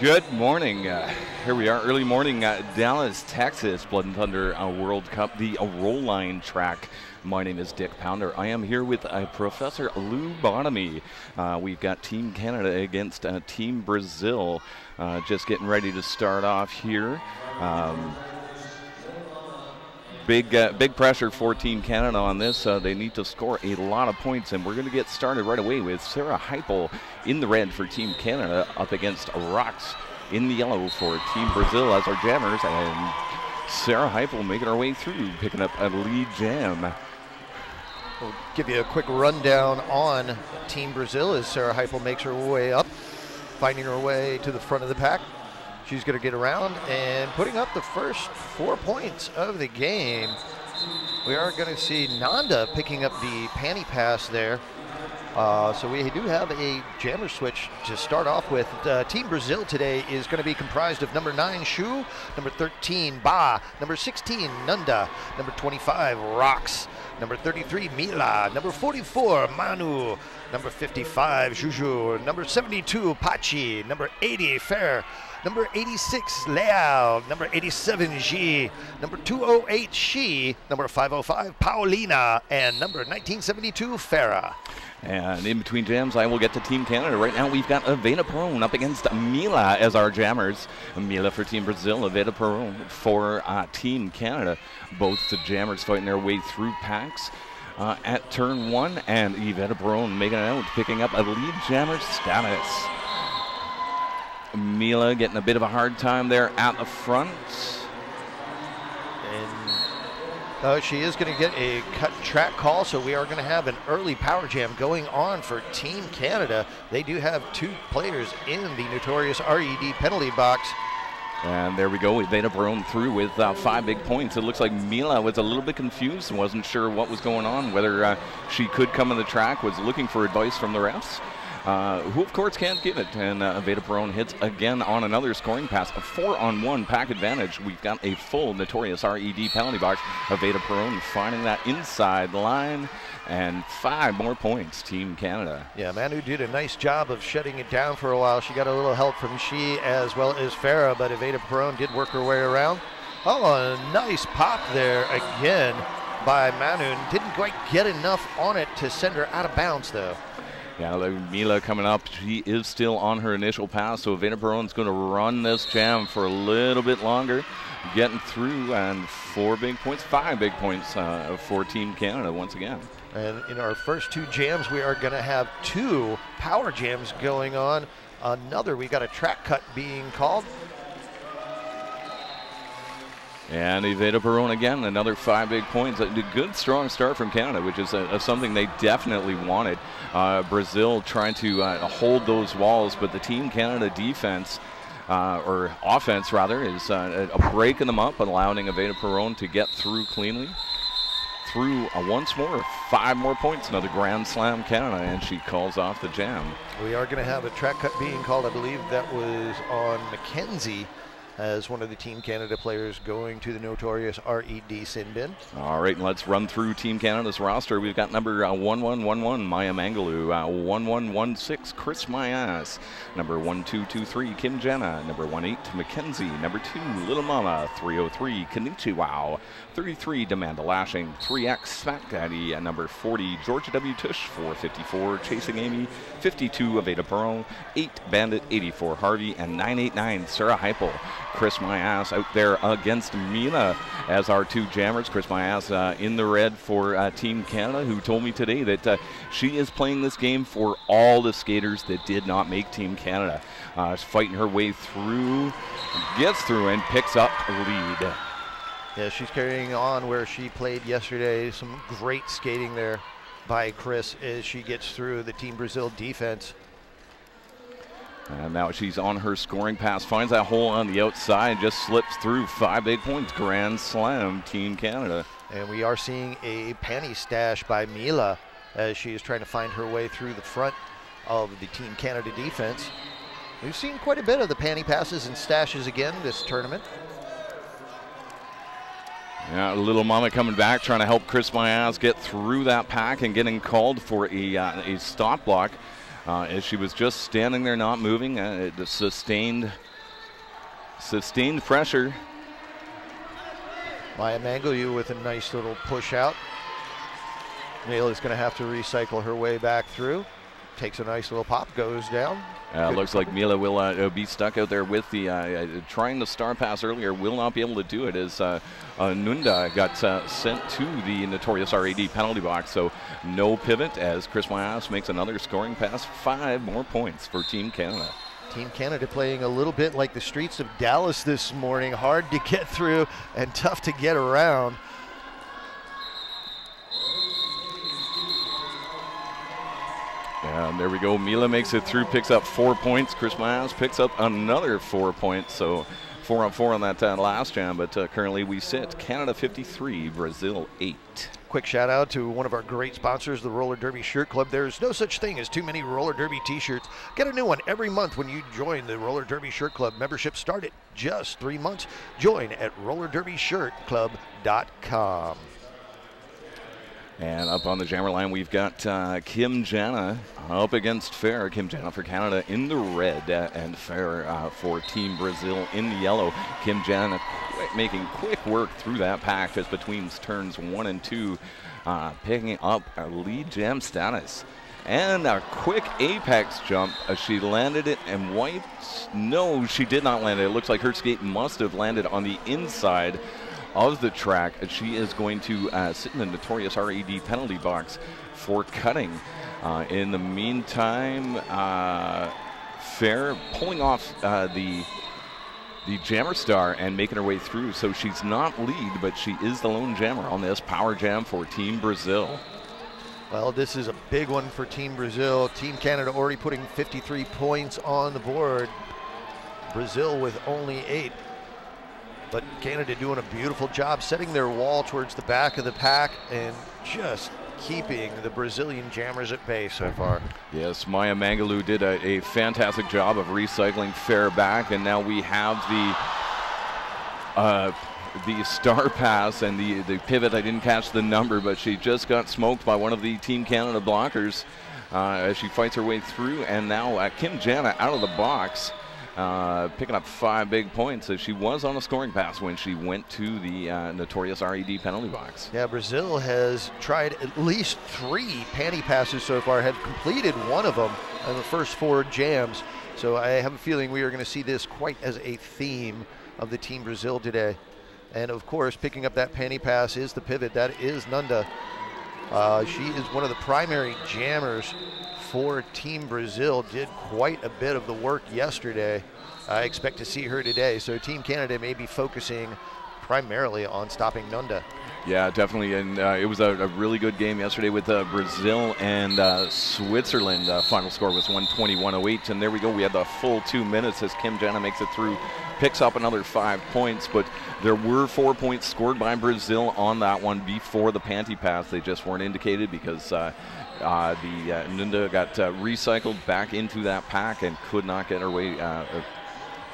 Good morning. Here we are, early morning, Dallas, Texas, Blood and Thunder World Cup, the roll line track. My name is Dick Pounder. I am here with Professor Lou Bottomy. We've got Team Canada against Team Brazil. Just getting ready to start off here. Big pressure for Team Canada on this. They need to score a lot of points, and we're going to get started right away with Sarah Heipel in the red for Team Canada up against Rox in the yellow for Team Brazil as our jammers, and Sarah Heipel making her way through, picking up a lead jam. We'll give you a quick rundown on Team Brazil as Sarah Heipel makes her way up, finding her way to the front of the pack. She's going to get around and putting up the first 4 points of the game. We are going to see Nanda picking up the panty pass there. So we do have a jammer switch to start off with. Team Brazil today is going to be comprised of number 9, Shu, number 13, Ba, number 16, Nanda, number 25, Rox, number 33, Mila, number 44, Manu, number 55, Juju, number 72, Pachi, number 80, Fer, number 86, Leal, number 87, Ji, number 208, Shi, number 505, Paulina, and number 1972, Farah. And in between jams, I will get to Team Canada. Right now, we've got Aveda Perón up against Mila as our jammers. Mila for Team Brazil, Aveda Perón for Team Canada. Both the jammers fighting their way through packs at turn 1, and Aveda Perón making it out, picking up a lead jammer status. Mila getting a bit of a hard time there at the front. And she is going to get a cut track call, so we are going to have an early power jam going on for Team Canada. They do have 2 players in the notorious RED penalty box. And there we go, Aveda Perón through with 5 big points. It looks like Mila was a little bit confused and wasn't sure what was going on, whether she could come on the track, was looking for advice from the refs. Who of course can't give it, and Aveda Perón hits again on another scoring pass, a 4-on-1 pack advantage. We've got a full notorious RED penalty box. Aveda Perón finding that inside line, and 5 more points, Team Canada. Yeah, Manu did a nice job of shutting it down for a while. She got a little help from Shi as well as Farah, but Aveda Perón did work her way around. Oh, a nice pop there again by Manu. Didn't quite get enough on it to send her out of bounds though. Yeah, Mila coming up. She is still on her initial pass, so Aveda Perón's going to run this jam for a little bit longer, getting through, and 4 big points, 5 big points for Team Canada once again. And in our first 2 jams, we are going to have 2 power jams going on. We got a track cut being called. And Aveda Perón again, another 5 big points. A good, strong start from Canada, which is something they definitely wanted. Brazil trying to hold those walls, but the Team Canada defense, or offense rather, is breaking them up, allowing Aveda Perón to get through cleanly. Through once more, 5 more points, another Grand Slam Canada, and she calls off the jam. We are going to have a track cut being called. I believe that was on Mackenzie, as one of the Team Canada players going to the notorious RED sin bin. All right, and let's run through Team Canada's roster. We've got number 1111, Maya Mangaloo, 1116, Chris Mayas, number 1223, Kim Jenna, number 18, Mackenzie, number 2, Little Mama, 303, Kanichiwao, 33, Demanda Lashing, 3X, Smack Daddy, number 40, Georgia W. Tush, 454, Chasing Amy, 52, Aveda Perón, 8, Bandit, 84, Harvey, and 989, Sarah Heipel. Chris Mayas out there against Mila as our 2 jammers. Chris Mayas in the red for Team Canada, who told me today that she is playing this game for all the skaters that did not make Team Canada. She's fighting her way through, gets through, and picks up lead. Yeah, she's carrying on where she played yesterday. Some great skating there by Chris as she gets through the Team Brazil defense. And now she's on her scoring pass, finds that hole on the outside, just slips through. 5 big points, Grand Slam, Team Canada. And we are seeing a panty stash by Mila as she is trying to find her way through the front of the Team Canada defense. We've seen quite a bit of the panty passes and stashes again this tournament. Yeah, Little Mama coming back, trying to help Chris Mayas get through that pack and getting called for a stop block. As she was just standing there not moving, the sustained Sustained pressure. Maya Mangalu with a nice little push out. Mila is going to have to recycle her way back through. Takes a nice little pop, goes down. Looks like Mila will be stuck out there with the trying the star pass earlier. Will not be able to do it as Nunda got sent to the notorious RAD penalty box. So no pivot as Chris Myas makes another scoring pass. 5 more points for Team Canada. Team Canada playing a little bit like the streets of Dallas this morning. Hard to get through and tough to get around. And there we go. Mila makes it through, picks up 4 points. Chris Myers picks up another 4 points. So 4 on 4 on that last jam. But currently we sit Canada 53, Brazil 8. Quick shout out to one of our great sponsors, the Roller Derby Shirt Club. There's no such thing as too many Roller Derby t-shirts. Get a new one every month when you join the Roller Derby Shirt Club. Membership start at just 3 months. Join at rollerderbyshirtclub.com. And up on the jammer line, we've got Kim Jana up against Fair. Kim Jana for Canada in the red and Fair for Team Brazil in the yellow. Kim Jana making quick work through that pack just between turns 1 and 2, picking up a lead jam status. And a quick apex jump. She landed it and wiped. No, she did not land it. It looks like her skate must have landed on the inside of the track. She is going to sit in the notorious RAD penalty box for cutting. In the meantime, Fair pulling off the jammer star and making her way through. So she's not lead, but she is the lone jammer on this power jam for Team Brazil. Well, this is a big one for Team Brazil. Team Canada already putting 53 points on the board. Brazil with only 8. But Canada doing a beautiful job setting their wall towards the back of the pack and just keeping the Brazilian jammers at bay so far. Yes, Maya Mangalu did a fantastic job of recycling Fair back, and now we have the star pass and the pivot. I didn't catch the number, but she just got smoked by one of the Team Canada blockers as she fights her way through, and now Kim Jana out of the box. Picking up 5 big points as she was on a scoring pass when she went to the notorious RAD penalty box. Yeah, Brazil has tried at least 3 panty passes so far, have completed 1 of them in the first 4 jams. So I have a feeling we are going to see this quite as a theme of the Team Brazil today. And of course, picking up that panty pass is the pivot. That is Nunda. She is one of the primary jammers for Team Brazil, did quite a bit of the work yesterday. I expect to see her today. So Team Canada may be focusing primarily on stopping Nunda. Yeah, definitely. And it was a really good game yesterday with Brazil and Switzerland. Final score was 121-08. And there we go. We had the full 2 minutes as Kim Jana makes it through, picks up another 5 points. But there were 4 points scored by Brazil on that one before the panty pass. They just weren't indicated because Nunda got recycled back into that pack and could not get her way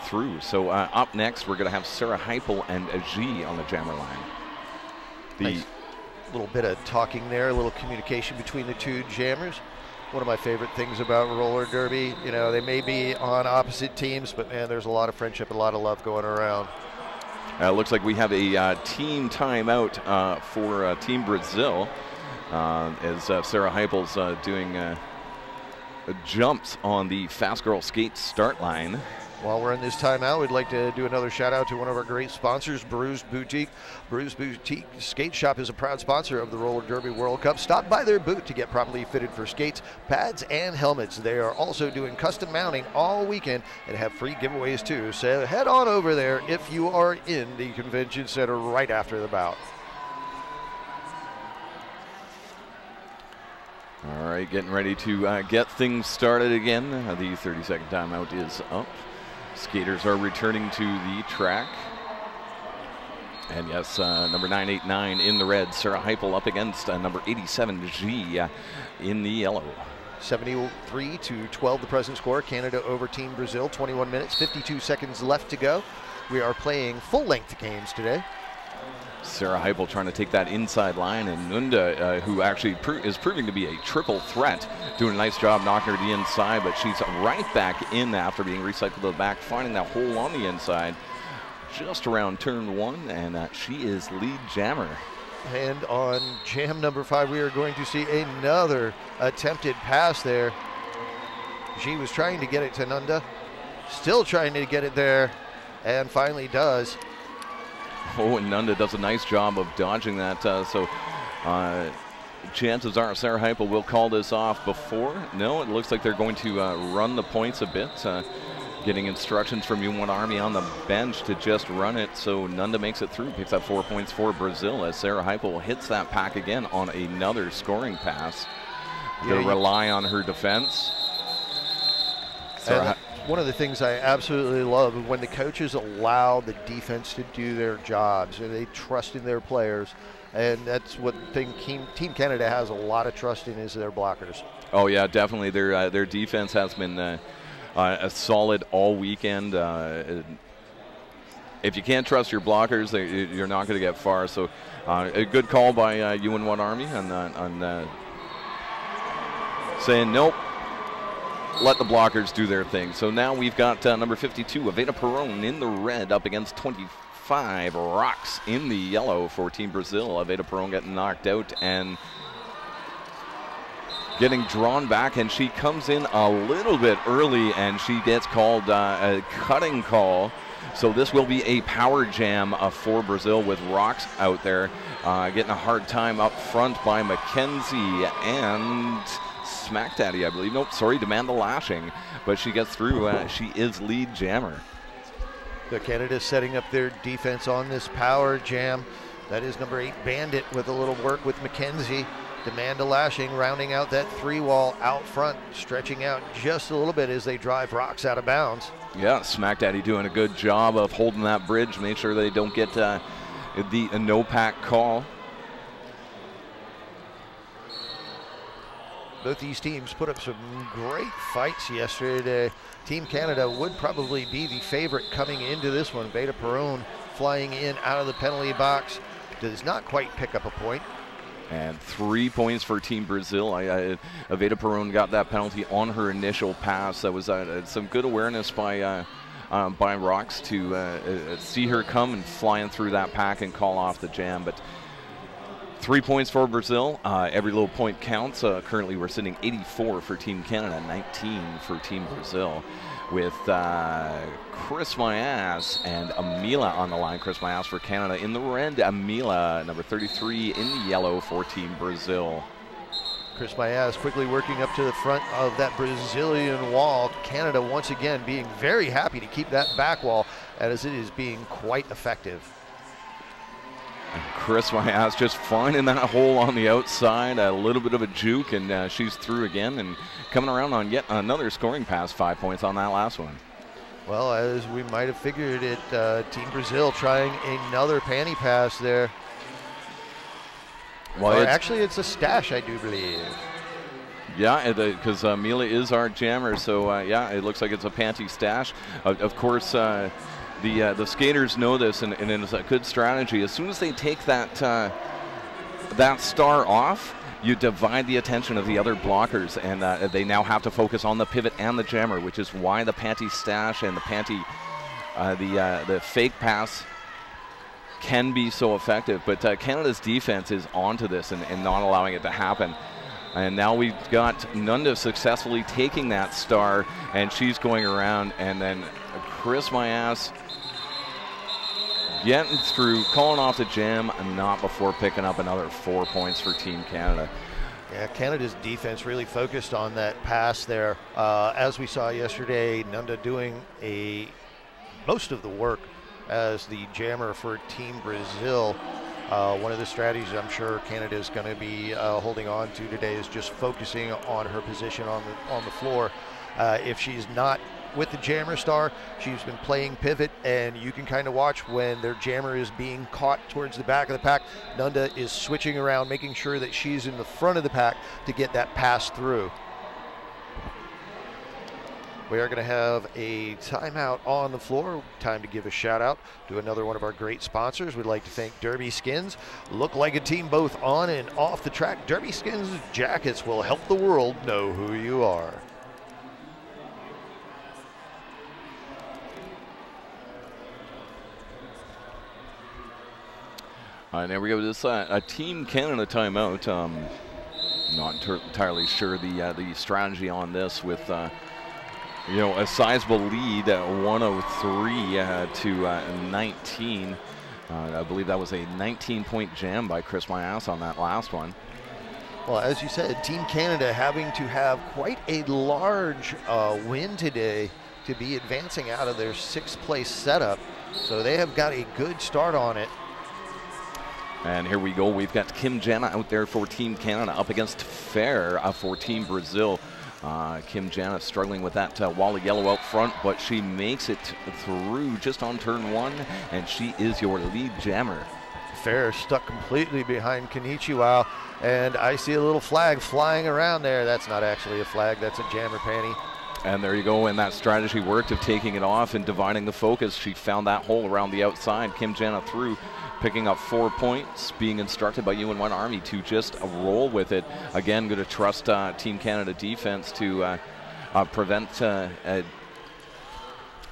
through. So up next, we're going to have Sarah Heipel and Ajee on the jammer line. Nice little bit of talking there, a little communication between the 2 jammers. One of my favorite things about roller derby, you know, they may be on opposite teams, but man, there's a lot of friendship, a lot of love going around. Looks like we have a team timeout for Team Brazil. As Sarah Heipel's doing jumps on the Fast Girl Skate start line. While we're in this timeout, we'd like to do another shout out to one of our great sponsors, Brews Boutique. Brews Boutique Skate Shop is a proud sponsor of the Roller Derby World Cup. Stop by their booth to get properly fitted for skates, pads, and helmets. They are also doing custom mounting all weekend and have free giveaways too. So head on over there if you are in the convention center right after the bout. All right, getting ready to get things started again. The 30-second timeout is up. Skaters are returning to the track. And yes, number 989 in the red, Sarah Heipel up against number 87, G in the yellow. 73-12 the present score. Canada over Team Brazil, 21 minutes, 52 seconds left to go. We are playing full-length games today. Sarah Heipel trying to take that inside line, and Nunda, who actually is proving to be a triple threat, doing a nice job knocking her to the inside, but she's right back in after being recycled to the back, finding that hole on the inside. just around turn 1, and she is lead jammer. And on jam number 5, we are going to see another attempted pass there. She was trying to get it to Nunda, still trying to get it there, and finally does. Oh, and Nunda does a nice job of dodging that. Chances are Sarah Heupel will call this off before. No, it looks like they're going to run the points a bit. Getting instructions from U1 Army on the bench to just run it, so Nunda makes it through, picks up 4 points for Brazil as Sarah Heupel hits that pack again on another scoring pass. Going to rely on her defense. One of the things I absolutely love is when the coaches allow the defense to do their jobs and they trust in their players, and that's what Team Canada has a lot of trust in, is their blockers. Oh yeah, definitely. Their defense has been a solid all weekend. If you can't trust your blockers, you're not going to get far. So a good call by UN1 Army on saying nope, let the blockers do their thing. So now we've got number 52, Aveda Perron, in the red up against 25, Rocks in the yellow for Team Brazil. Aveda Perron getting knocked out and getting drawn back, and she comes in a little bit early and she gets called a cutting call. So this will be a power jam for Brazil with Rocks out there getting a hard time up front by Mackenzie and Smack Daddy, I believe. Nope, sorry, Demand the Lashing, but she gets through. She is lead jammer. The Canada setting up their defense on this power jam. That is number 8, Bandit, with a little work with Mackenzie. Demand a Lashing rounding out that 3-wall out front, stretching out just a little bit as they drive Rocks out of bounds. Yeah, Smack Daddy doing a good job of holding that bridge, make sure they don't get the no-pack call. Both these teams put up some great fights yesterday. Team Canada would probably be the favorite coming into this one. Aveda Perron flying in out of the penalty box, does not quite pick up a point. And 3 points for Team Brazil. Aveda Perron got that penalty on her initial pass. That was some good awareness by Rocks to see her come and flying through that pack and call off the jam. But 3 points for Brazil. Every little point counts. Currently we're sitting 84 for Team Canada, 19 for Team Brazil, with Chris Mayas and Amila on the line. Chris Mayas for Canada in the red, Amila, number 33, in the yellow for Team Brazil. Chris Mayas quickly working up to the front of that Brazilian wall. Canada once again being very happy to keep that back wall, as it is being quite effective. And Chris Mayas just finding that hole on the outside, a little bit of a juke, and she's through again and coming around on yet another scoring pass. 5 points on that last one. Well, as we might have figured it, Team Brazil trying another panty pass there. Well, actually, it's a stash, I do believe. Yeah, because Mila is our jammer, so yeah, it looks like it's a panty stash. Of course, the skaters know this, and it's a good strategy. As soon as they take that that star off, you divide the attention of the other blockers, and they now have to focus on the pivot and the jammer, which is why the panty stash and the panty, the fake pass can be so effective. But Canada's defense is onto this and not allowing it to happen. And now we've got Nunda successfully taking that star, and she's going around, and then Chris Mayas getting through, calling off the jam, and not before picking up another 4 points for Team Canada. Yeah, Canada's defense really focused on that pass there. As we saw yesterday, Nunda doing most of the work as the jammer for Team Brazil. One of the strategies I'm sure Canada is going to be holding on to today is just focusing on her position on the floor. If she's not with the jammer star, she's been playing pivot, and you can kind of watch when their jammer is being caught towards the back of the pack. Nunda is switching around, making sure that she's in the front of the pack to get that pass through. We are going to have a timeout on the floor. Time to give a shout out to another one of our great sponsors. We'd like to thank Derby Skins. Look like a team both on and off the track. Derby Skins jackets will help the world know who you are. There we go. This a Team Canada timeout. Not entirely sure the strategy on this with you know, a sizable lead at 103 to 19. I believe that was a 19-point jam by Chris Myas on that last one. Well, as you said, Team Canada having to have quite a large win today to be advancing out of their 6th place setup. So they have got a good start on it. And here we go. We've got Kim Jana out there for Team Canada up against Fair for Team Brazil. Kim Jana struggling with that wall of yellow out front, but she makes it through just on turn 1, and she is your lead jammer. Fair stuck completely behind Kenichiwa, and I see a little flag flying around there. That's not actually a flag, that's a jammer panty. And there you go, and that strategy worked of taking it off and dividing the focus. She found that hole around the outside. Kim Jana through, picking up 4 points, being instructed by UN1 Army to just roll with it. Again, going to trust Team Canada defense to prevent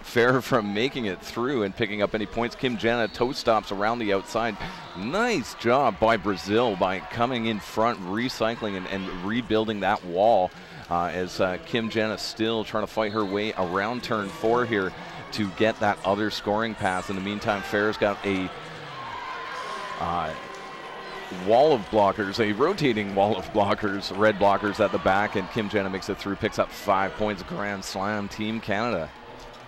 Fair from making it through and picking up any points. Kim Jana toe stops around the outside. Nice job by Brazil by coming in front, recycling and rebuilding that wall as Kim Jana still trying to fight her way around turn 4 here to get that other scoring pass. In the meantime, Fair's got a wall of blockers, a rotating wall of blockers, red blockers at the back, and Kim Jana makes it through, picks up 5 points. Grand slam, Team Canada.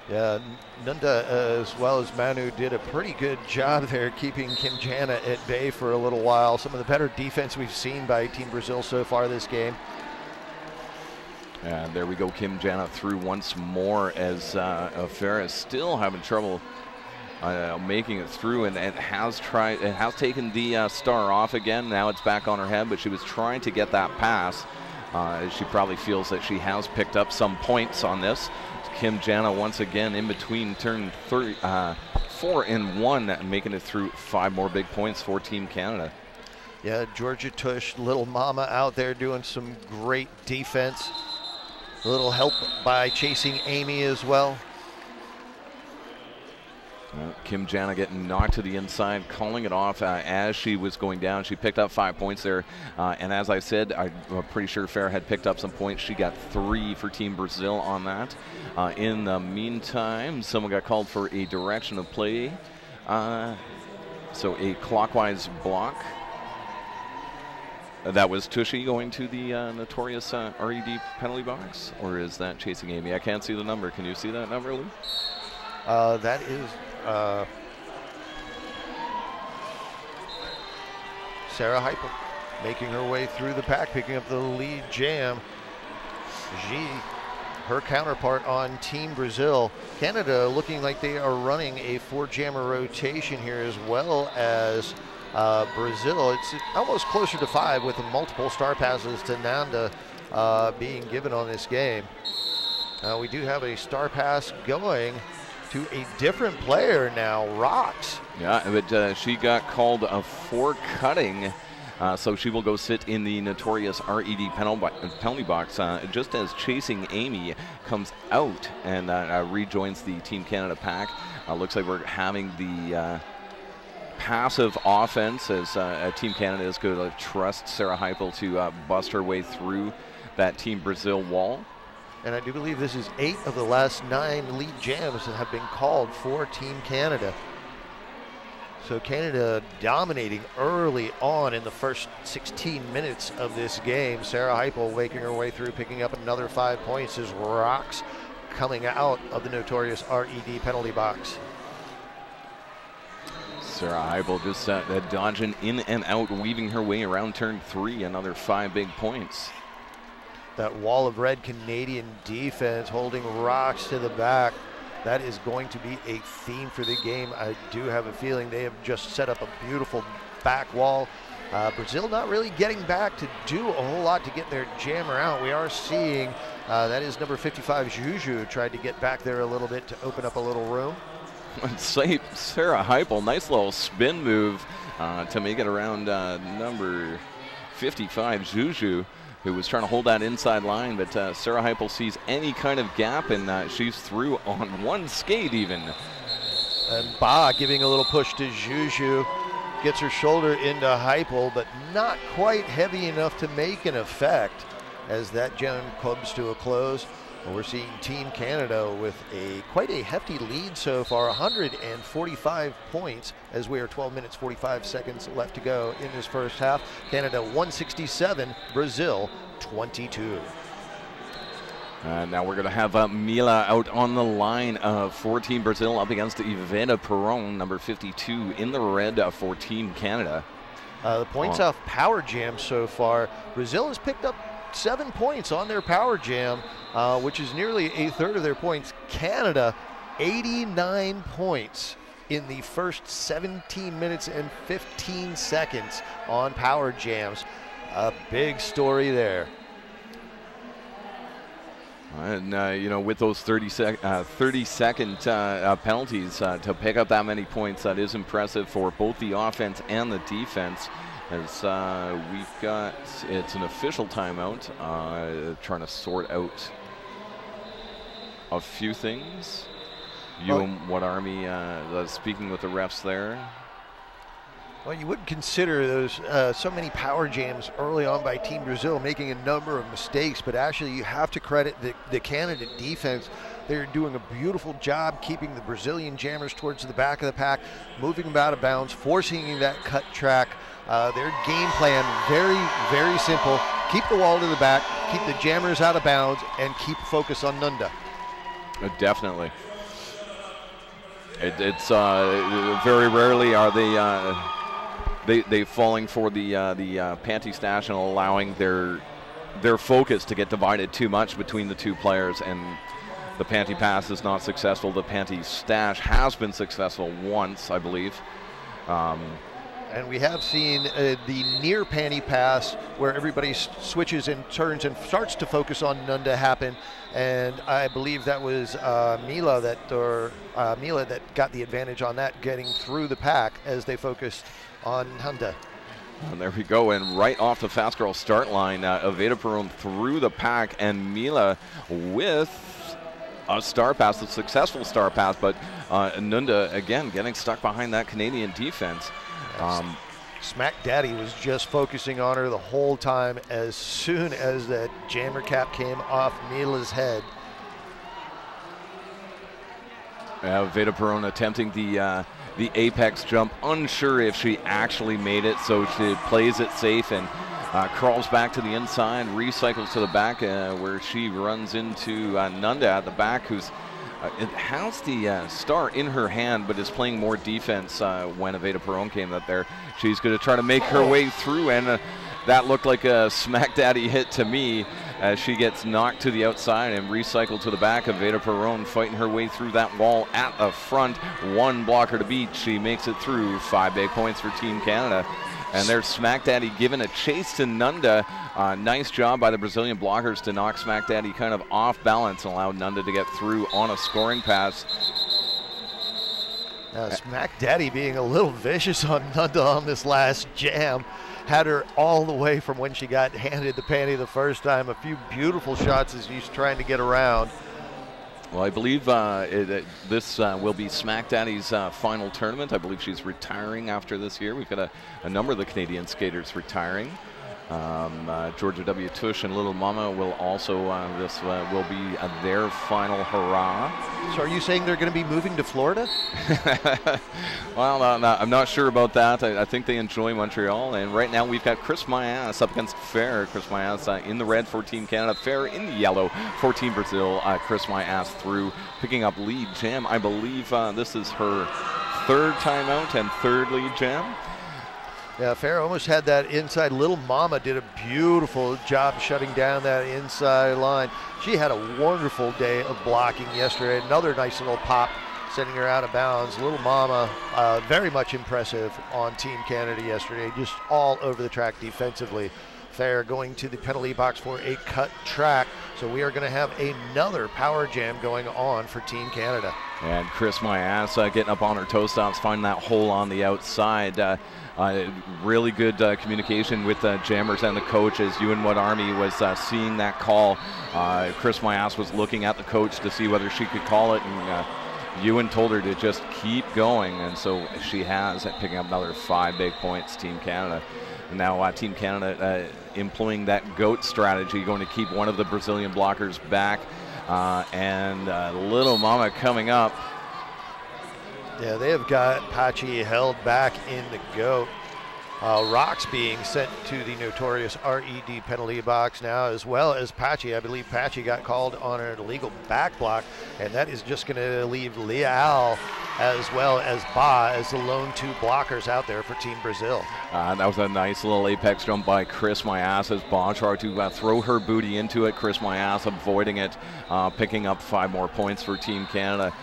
Yeah, Nunda as well as Manu did a pretty good job there keeping Kim Jana at bay for a little while. Some of the better defense we've seen by Team Brazil so far this game. And there we go, Kim Jana through once more as Fair is still having trouble making it through, and it has taken the star off again. Now it's back on her head, but she was trying to get that pass. She probably feels that she has picked up some points on this. Kim Jana once again in between turn 4 and 1, making it through 5 more big points for Team Canada. Yeah, Georgia Tush, little mama out there doing some great defense. A little help by chasing Amy as well. Kim Jana getting knocked to the inside, calling it off as she was going down. She picked up 5 points there, and as I said, I'm pretty sure Fair had picked up some points. She got 3 for Team Brazil on that. In the meantime, someone got called for a direction of play, so a clockwise block. That was Tushy going to the notorious RED penalty box, or is that chasing Amy? I can't see the number. Can you see that number, Lou? That is Sarah Heipel making her way through the pack, picking up the lead jam. G, her counterpart on Team Brazil. Canada looking like they are running a 4-jammer rotation here, as well as Brazil. It's almost closer to 5 with multiple star passes to Nanda being given on this game. We do have a star pass going to a different player now, Rocks. Yeah, but she got called for cutting, so she will go sit in the notorious RED penalty box just as Chasing Amy comes out and rejoins the Team Canada pack. Looks like we're having the passive offense as Team Canada is going to trust Sarah Heipel to bust her way through that Team Brazil wall. And I do believe this is 8 of the last 9 lead jams that have been called for Team Canada. So Canada dominating early on in the first 16 minutes of this game. Sarah Heipel making her way through, picking up another 5 points as Rocks coming out of the notorious RED penalty box. Sarah Heipel just dodging in and out, weaving her way around turn 3, another 5 big points. That wall of red Canadian defense holding Rocks to the back. That is going to be a theme for the game. I do have a feeling they have just set up a beautiful back wall. Brazil not really getting back to do a whole lot to get their jammer out. We are seeing, that is number 55, Juju, tried to get back there a little bit to open up a little room. Say Sarah Heipel, nice little spin move to make it around number 55, Juju, who was trying to hold that inside line, but Sarah Heipel sees any kind of gap, and she's through on one skate even. And Ba giving a little push to Juju. Gets her shoulder into Heupel, but not quite heavy enough to make an effect as that gem comes to a close. Well, we're seeing Team Canada with quite a hefty lead so far, 145 points, as we are 12 minutes 45 seconds left to go in this first half. Canada 167, Brazil 22. And now we're going to have Mila out on the line for Team Brazil up against Iveta Perron, number 52 in the red for Team Canada. The points off Power Jam so far, Brazil has picked up 7 points on their Power Jam, which is nearly a third of their points. Canada, 89 points in the first 17 minutes and 15 seconds on Power Jams. A big story there. And, you know, with those 30-second penalties to pick up that many points, that is impressive for both the offense and the defense. As we've got, it's an official timeout, trying to sort out a few things. What Army speaking with the refs there. Well, you wouldn't consider those so many Power Jams early on by Team Brazil, making a number of mistakes, but actually you have to credit the Canada defense. They're doing a beautiful job keeping the Brazilian jammers towards the back of the pack, moving them out of bounds, forcing that cut track. Their game plan, very, very simple. Keep the wall to the back, keep the jammers out of bounds, and keep focus on Nunda. Definitely. It's very rarely are they falling for the panty stash and allowing their focus to get divided too much between the two players, and the panty pass is not successful. The panty stash has been successful once, I believe. And we have seen the near panty pass where everybody switches and turns and starts to focus on Nunda happen. And I believe that was Mila that got the advantage on that, getting through the pack as they focused on Nunda. And there we go, and right off the fast girl start line, Iveta Perron through the pack, and Mila with a star pass, a successful star pass, but Nunda again getting stuck behind that Canadian defense. Smack Daddy was just focusing on her the whole time. As soon as that jammer cap came off Mila's head. Iveta Perron attempting the apex jump, unsure if she actually made it, so she plays it safe and crawls back to the inside, recycles to the back where she runs into Nunda at the back, who's it has the star in her hand, but is playing more defense when Iveta Perron came up there. She's going to try to make her way through, and that looked like a Smack Daddy hit to me as she gets knocked to the outside and recycled to the back. Iveta Perron fighting her way through that wall at the front. One blocker to beat. She makes it through. 5 big points for Team Canada. And there's Smack Daddy giving a chase to Nunda. Nice job by the Brazilian blockers to knock Smack Daddy kind of off balance and allow Nunda to get through on a scoring pass. Smack Daddy being a little vicious on Nunda on this last jam. Had her all the way from when she got handed the panty the first time. A few beautiful shots as she's trying to get around. Well, I believe this will be Smack Daddy's final tournament. I believe she's retiring after this year. We've got a number of the Canadian skaters retiring. Georgia W. Tush and Little Mama will also, this will be their final hurrah. So are you saying they're going to be moving to Florida? Well, I'm not sure about that. I think they enjoy Montreal. And right now we've got Chris Mayas up against Fair. Chris Mayas in the red for Team Canada. Fair in the yellow for Team Brazil. Chris Mayas through, picking up lead jam. I believe this is her third timeout and third lead jam. Yeah, Fair almost had that inside. Little Mama did a beautiful job shutting down that inside line. She had a wonderful day of blocking yesterday. Another nice little pop, sending her out of bounds. Little Mama, very much impressive on Team Canada yesterday, just all over the track defensively. Fair going to the penalty box for a cut track. So we are going to have another power jam going on for Team Canada. And Chris Mayas getting up on her toe stops, finding that hole on the outside. Really good communication with jammers and the coach as Ewan Wood Army was seeing that call. Chris Mayas was looking at the coach to see whether she could call it, and Ewan told her to just keep going, and so she has, picking up another 5 big points, Team Canada. And now Team Canada employing that goat strategy, going to keep one of the Brazilian blockers back. And Little Mama coming up. Yeah, they have got Pachi held back in the goat. Rocks being sent to the notorious RED penalty box now, as well as Pachi. I believe Pachi got called on an illegal back block, and that is just going to leave Leal as well as Ba as the lone 2 blockers out there for Team Brazil. That was a nice little apex jump by Chris Mayas as Ba tried to throw her booty into it. Chris Mayas avoiding it, picking up 5 more points for Team Canada.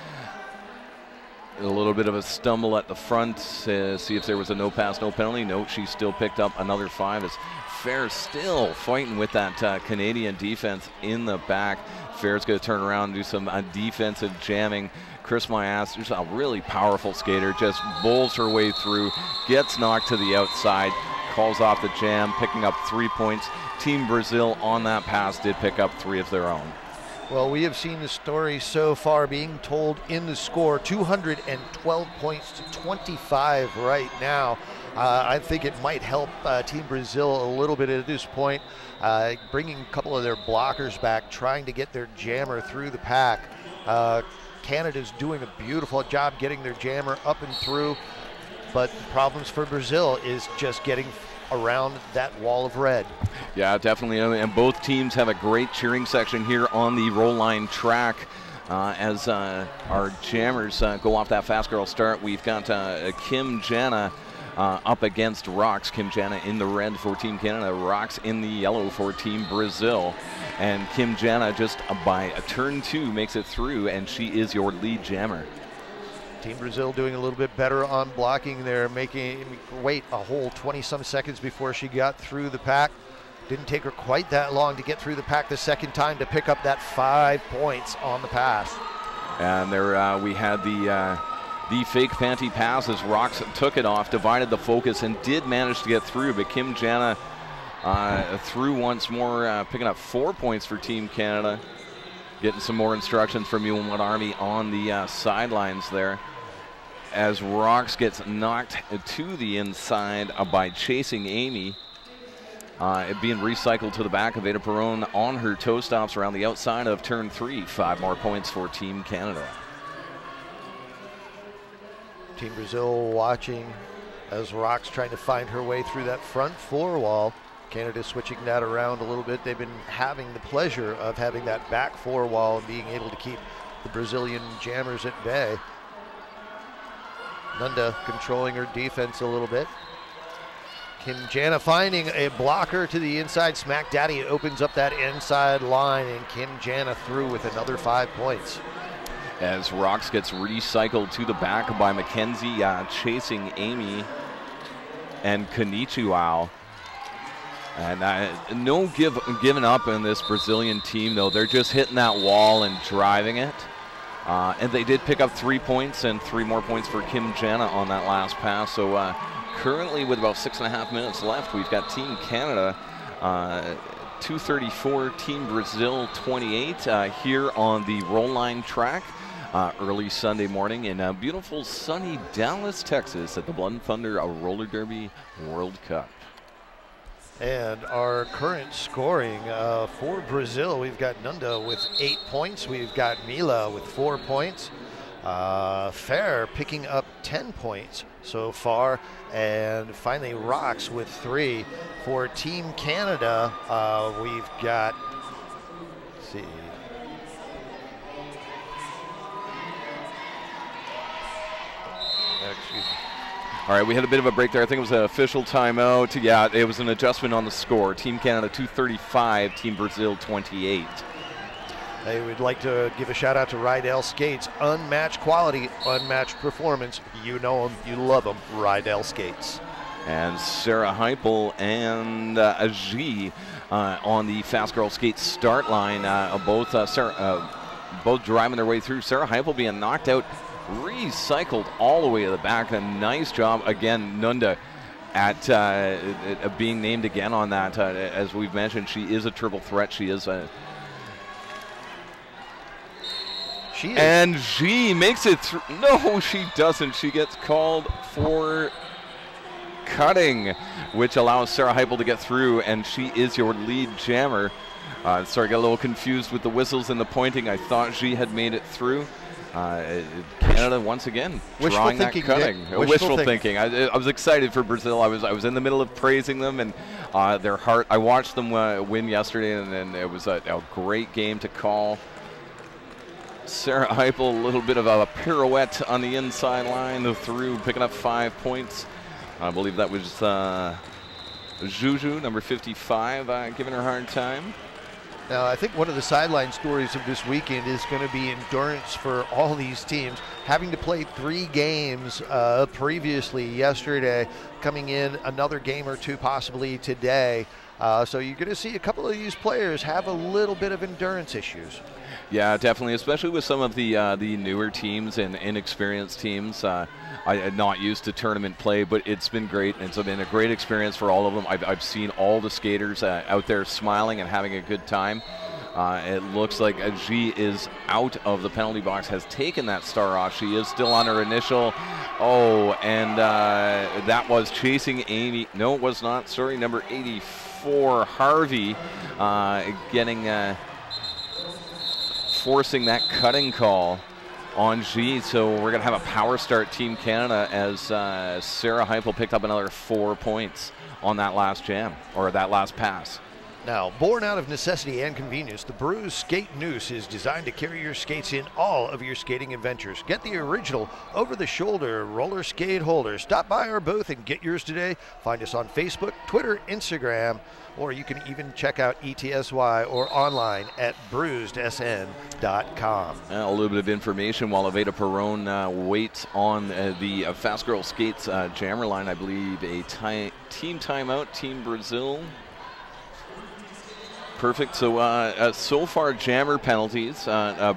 A little bit of a stumble at the front, see if there was a no pass, no penalty. No, she still picked up another 5 as Fair still fighting with that Canadian defense in the back. Fair's going to turn around and do some defensive jamming. Chris Mayas, who's a really powerful skater, just bowls her way through, gets knocked to the outside, calls off the jam, picking up 3 points. Team Brazil on that pass did pick up 3 of their own. Well, we have seen the story so far being told in the score, 212 points to 25 right now. I think it might help Team Brazil a little bit at this point, bringing a couple of their blockers back, trying to get their jammer through the pack. Canada's doing a beautiful job getting their jammer up and through, but the problems for Brazil is just getting around that wall of red. Yeah, definitely, and both teams have a great cheering section here on the roll line track. As our jammers go off that fast girl start, we've got Kim Jana up against Rocks. Kim Jana in the red for Team Canada, Rocks in the yellow for Team Brazil. And Kim Jana just by a turn 2 makes it through, and she is your lead jammer. Team Brazil doing a little bit better on blocking there, making wait a whole 20-some seconds before she got through the pack. Didn't take her quite that long to get through the pack the second time to pick up that 5 points on the pass. And there we had the fake panty pass as Rocks took it off, divided the focus, and did manage to get through. But Kim Jana through once more, picking up 4 points for Team Canada. Getting some more instructions from Ewan Army on the sidelines there. As Rocks gets knocked to the inside by chasing Amy. It being recycled to the back of Ada Perron on her toe stops around the outside of turn 3. 5 more points for Team Canada. Team Brazil watching as Rocks trying to find her way through that front 4 wall. Canada switching that around a little bit. They've been having the pleasure of having that back 4 wall and being able to keep the Brazilian jammers at bay. Nunda controlling her defense a little bit. Kim Jana finding a blocker to the inside. Smack Daddy opens up that inside line, and Kim Jana through with another 5 points. As Rocks gets recycled to the back by Mackenzie, chasing Amy and Konichiwa. And no giving up in this Brazilian team, though. They're just hitting that wall and driving it. And they did pick up 3 points and 3 more points for Kim Jana on that last pass. So currently with about 6.5 minutes left, we've got Team Canada 234, Team Brazil 28 here on the roll line track. Early Sunday morning in beautiful sunny Dallas, Texas at the Blood and Thunder Roller Derby World Cup. And our current scoring for Brazil, we've got Nunda with 8 points. We've got Mila with 4 points. Fair picking up 10 points so far. And finally, Rocks with 3. For Team Canada, we've got, let's see. Excuse me. All right, we had a bit of a break there. I think it was an official timeout. Yeah, it was an adjustment on the score. Team Canada 235, Team Brazil 28. Hey, we'd like to give a shout out to Rydell Skates. Unmatched quality, unmatched performance. You know them, you love them. Rydell Skates. And Sarah Heipel and Aji on the Fast Girl Skate start line. Both driving their way through. Sarah Heipel being knocked out, recycled all the way to the back. A nice job again, Nunda, at being named again on that. As we've mentioned, she is a triple threat. She is a And she makes it through. No, she doesn't. She gets called for cutting, which allows Sarah Heupel to get through, and she is your lead jammer. Sorry, got a little confused with the whistles and the pointing. I thought she had made it through. Canada once again drawing that cutting. Wishful thinking. I was excited for Brazil. I was in the middle of praising them, and their heart. I watched them win yesterday, and it was a great game to call. Sarah Heupel, a little bit of a pirouette on the inside line through, picking up 5 points. I believe that was Juju, number 55, giving her a hard time. Now, I think one of the sideline stories of this weekend is going to be endurance for all these teams. Having to play 3 games previously yesterday, coming in another game or 2 possibly today. So you're going to see a couple of these players have a little bit of endurance issues. Yeah, definitely, especially with some of the newer teams and inexperienced teams. I'm not used to tournament play, but it's been great. It's been a great experience for all of them. I've seen all the skaters out there smiling and having a good time. It looks like G is out of the penalty box, has taken that star off. She is still on her initial. Oh, and that was chasing Amy. No, it was not. Sorry, number 84, Harvey, forcing that cutting call on G. So we're going to have a power start, Team Canada, as Sarah Heupel picked up another 4 points on that last jam, or that last pass. Now, born out of necessity and convenience, the Bruise Skate Noose is designed to carry your skates in all of your skating adventures. Get the original over-the-shoulder roller skate holder. Stop by our booth and get yours today. Find us on Facebook, Twitter, Instagram, or you can even check out ETSY or online at bruisedsn.com. A little bit of information while Aveda Perron waits on the Fast Girl Skates jammer line. I believe a team timeout, Team Brazil. Perfect. So so far, jammer penalties.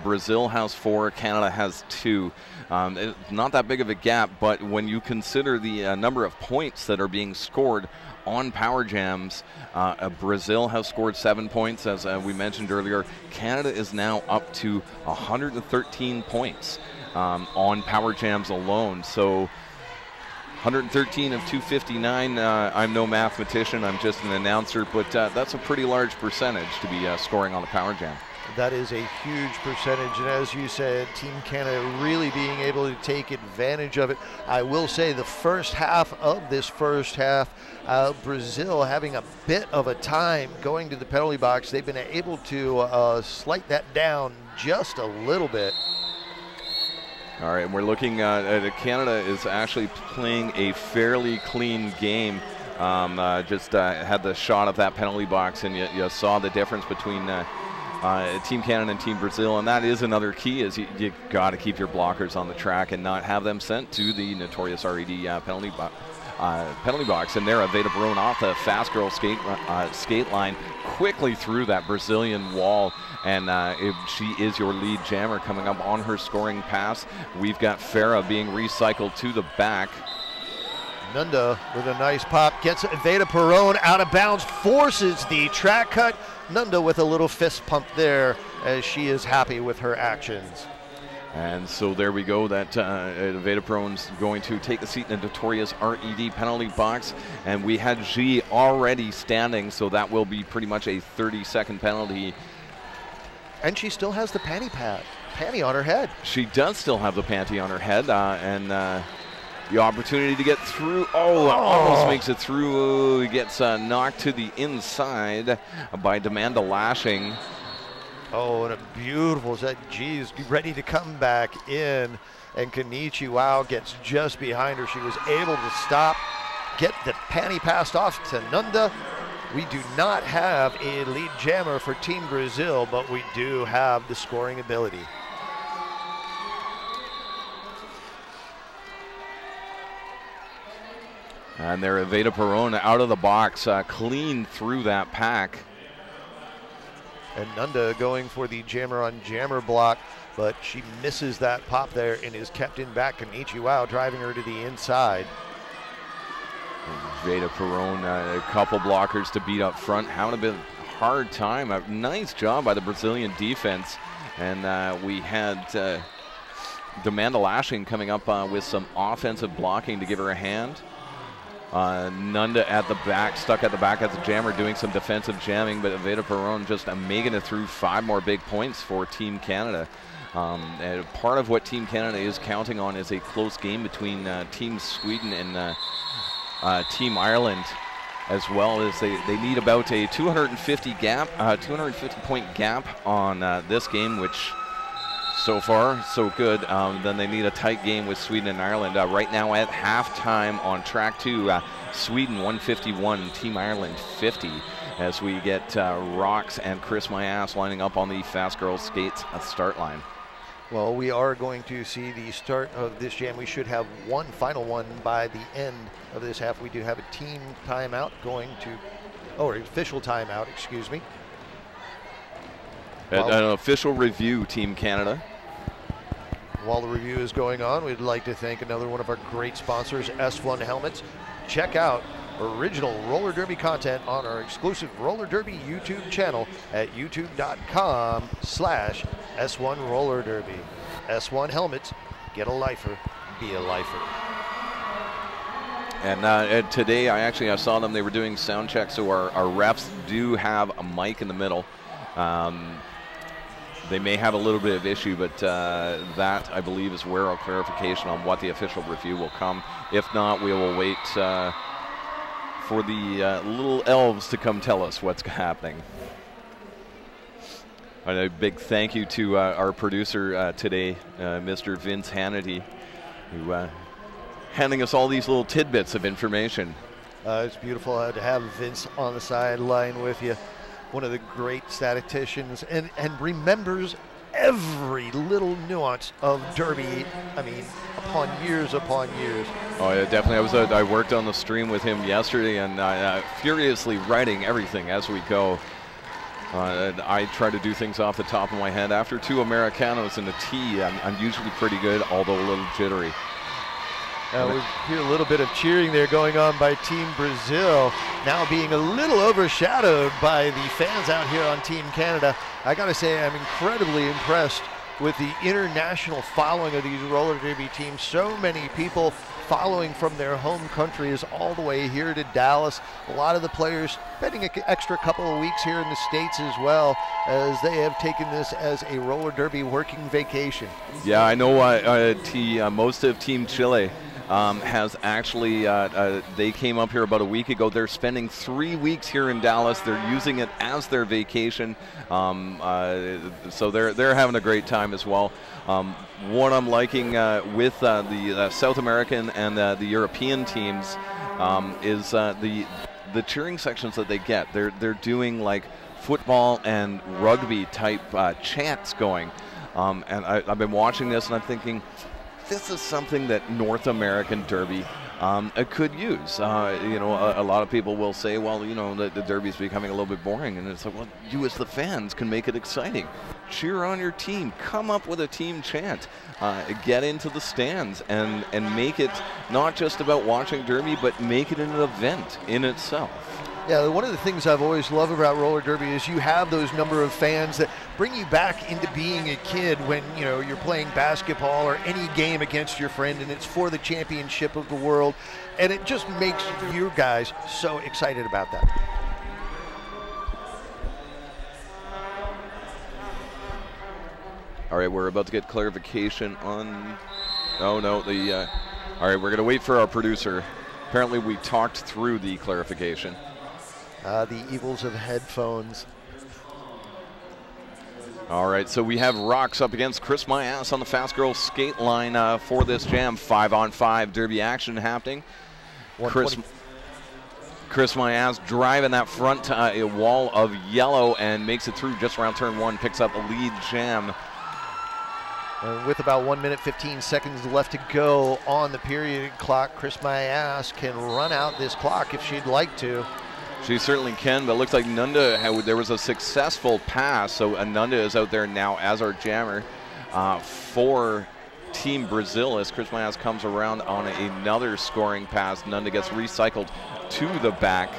Brazil has 4, Canada has 2. Not that big of a gap, but when you consider the number of points that are being scored on power jams, Brazil has scored 7 points, as we mentioned earlier. Canada is now up to 113 points on power jams alone. So 113 of 259. I'm no mathematician, I'm just an announcer, but that's a pretty large percentage to be scoring on the power jam. That is a huge percentage, and as you said, Team Canada really being able to take advantage of it. I will say the first half of this first half, Brazil having a bit of a time going to the penalty box. They've been able to slight that down just a little bit. All right, and we're looking at Canada is actually playing a fairly clean game. Just had the shot of that penalty box, and you saw the difference between Team Canada and Team Brazil, and that is another key, is you got to keep your blockers on the track and not have them sent to the notorious RED penalty box. And there, Aveda Perron off the Fast Girl skate line, quickly through that Brazilian wall, and she is your lead jammer coming up on her scoring pass. We've got Farah being recycled to the back. Nunda with a nice pop, gets Aveda Perron out of bounds, forces the track cut. Nunda with a little fist pump there, as she is happy with her actions. And so there we go, that Aveda Perron's going to take the seat in the notorious RED penalty box, and we had G already standing, so that will be pretty much a 30-second penalty. And she still has the panty on her head. She does still have the panty on her head, and the opportunity to get through. Almost makes it through. Gets knocked to the inside by Demanda Lashing. Oh, and a beautiful set. G's ready to come back in, and Kenichi Wow gets just behind her. She was able to stop, get the panty passed off to Nunda. We do not have a lead jammer for Team Brazil, but we do have the scoring ability. And there, Aveda Perron out of the box, clean through that pack. And Nunda going for the jammer on jammer block, but she misses that pop there and is kept in back. Kenichi Wow driving her to the inside. Aveda Perron, a couple blockers to beat up front, having a bit of a hard time. A nice job by the Brazilian defense And we had Amanda Lashing coming up with some offensive blocking to give her a hand. Nunda at the back, stuck at the back as a jammer, doing some defensive jamming, but Veda Perron just making it through 5 more big points for Team Canada. And part of what Team Canada is counting on is a close game between Team Sweden and Team Ireland, as well as they need about a 250 point gap on this game, which so far so good. Then they need a tight game with Sweden and Ireland. Right now at halftime on track 2, Sweden 151, Team Ireland 50, as we get Rox and Chris Mayas lining up on the Fast Girls Skates at the start line. Well, we are going to see the start of this jam. We should have one final one by the end of this half. We do have a team timeout going to, or official timeout, excuse me. An official review, Team Canada. While the review is going on, we'd like to thank another one of our great sponsors, S1 Helmets. Check out original roller derby content on our exclusive roller derby YouTube channel at youtube.com/S1 roller derby. S1 Helmets, get a lifer, be a lifer. And today I saw them, they were doing sound checks, so our refs do have a mic in the middle. They may have a little bit of issue, but that, I believe, is where our clarification on what the official review will come. If not, we will wait for the little elves to come tell us what's happening. And a big thank you to our producer today, Mr. Vince Hannity, who handing us all these little tidbits of information. It's beautiful to have Vince on the sideline with you. One of the great statisticians, and remembers every little nuance of derby. I mean, upon years. Oh yeah, definitely. I worked on the stream with him yesterday, and furiously writing everything as we go. I try to do things off the top of my head. After 2 Americanos and a tea, I'm usually pretty good, although a little jittery. We hear a little bit of cheering there going on by Team Brazil, now being a little overshadowed by the fans out here on Team Canada. I gotta say, I'm incredibly impressed with the international following of these roller derby teams. So many people following from their home countries all the way here to Dallas. A lot of the players spending an extra couple of weeks here in the States as well, as they have taken this as a roller derby working vacation. Yeah, I know most of Team Chile has actually, they came up here about a week ago. They're spending 3 weeks here in Dallas. They're using it as their vacation. So they're having a great time as well. What I'm liking with the South American and the European teams is the cheering sections that they get. They're doing like football and rugby type chants going. And I've been watching this and I'm thinking, this is something that North American Derby could use. A lot of people will say, well, the Derby's becoming a little bit boring. And it's like, well, you as the fans can make it exciting. Cheer on your team. Come up with a team chant. Get into the stands and make it not just about watching Derby, but make it an event in itself. Yeah, one of the things I've always loved about roller derby is you have those number of fans that bring you back into being a kid when you're playing basketball or any game against your friend, and it's for the championship of the world, and it just makes you guys so excited about that. All right, we're about to get clarification on. Oh no, all right, we're gonna wait for our producer. Apparently, we talked through the clarification. The evils of headphones. All right, so we have Rox up against Chris Mayas on the Fast Girls skate line for this jam. 5-on-5 derby action happening. Chris Mayas driving that front wall of yellow and makes it through just around turn 1, picks up a lead jam. With about 1 minute 15 seconds left to go on the period clock, Chris Mayas can run out this clock if she'd like to. She certainly can, but it looks like Nunda, there was a successful pass, so Nunda is out there now as our jammer for Team Brazil as Chris Mayas comes around on another scoring pass. Nunda gets recycled to the back.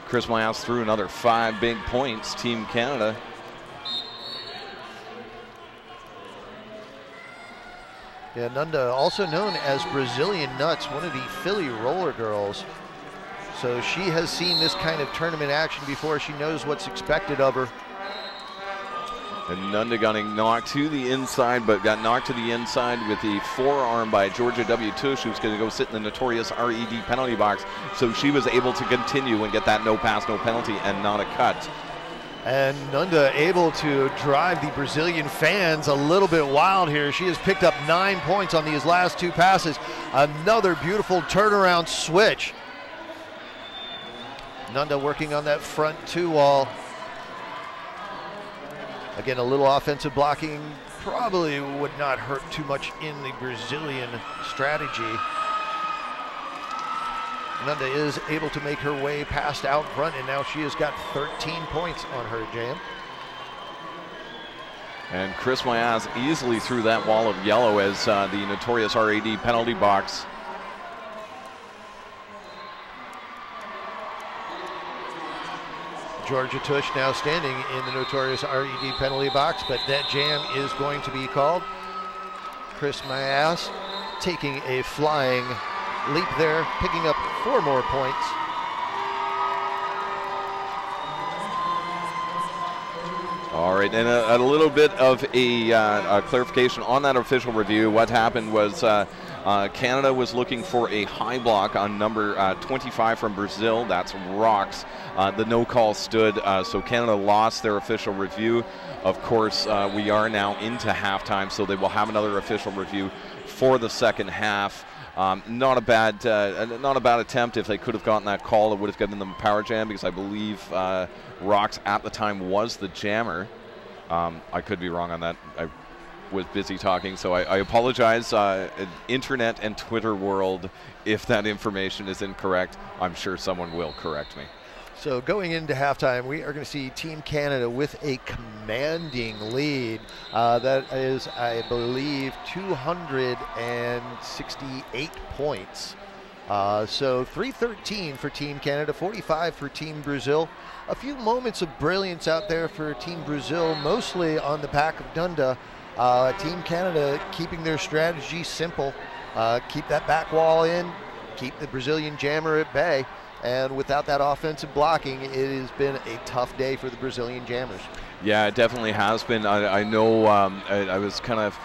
Chris Mayas threw another 5 big points, Team Canada. Yeah, Nunda, also known as Brazilian Nuts, one of the Philly roller girls. So she has seen this kind of tournament action before. She knows what's expected of her. And Nunda getting knocked to the inside, but got knocked to the inside with the forearm by Georgia W. Tush, who's going to go sit in the notorious RED penalty box. So she was able to continue and get that no pass, no penalty, and not a cut. And Nunda able to drive the Brazilian fans a little bit wild here. She has picked up 9 points on these last 2 passes. Another beautiful turnaround switch. Nunda working on that front 2 wall. Again, a little offensive blocking probably would not hurt too much in the Brazilian strategy. Nunda is able to make her way past out front, and now she has got 13 points on her jam. And Chris Mayaz easily through that wall of yellow as the notorious RAD penalty box. Georgia Tush now standing in the notorious RED penalty box, but that jam is going to be called. Chris Mayaz taking a flying leap there, picking up 4 more points. All right, and a little bit of a clarification on that official review. What happened was Canada was looking for a high block on number 25 from Brazil. That's Rocks. The no call stood, so Canada lost their official review. Of course, we are now into halftime, so they will have another official review for the second half. Not a bad attempt. If they could have gotten that call, it would have given them a power jam, because I believe Rocks at the time was the jammer. I could be wrong on that. I was busy talking, so I apologize, internet and Twitter world, if that information is incorrect. I'm sure someone will correct me. So going into halftime, we are going to see Team Canada with a commanding lead. That is, I believe, 268 points. So 313 for Team Canada, 45 for Team Brazil. A few moments of brilliance out there for Team Brazil, mostly on the back of Nunda. Team Canada keeping their strategy simple. Keep that back wall in, keep the Brazilian jammer at bay. And without that offensive blocking, it has been a tough day for the Brazilian jammers. Yeah, it definitely has been. I know I was kind of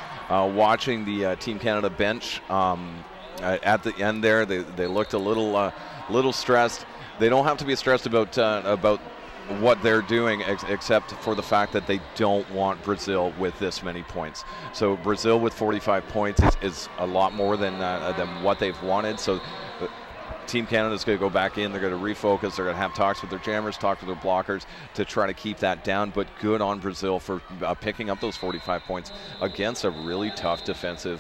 watching the Team Canada bench at the end there. They looked a little stressed. They don't have to be stressed about what they're doing, except for the fact that they don't want Brazil with this many points. So Brazil with 45 points is a lot more than what they've wanted. So Team Canada's going to go back in. They're going to refocus. They're going to have talks with their jammers, talk to their blockers to try to keep that down. But good on Brazil for picking up those 45 points against a really tough defensive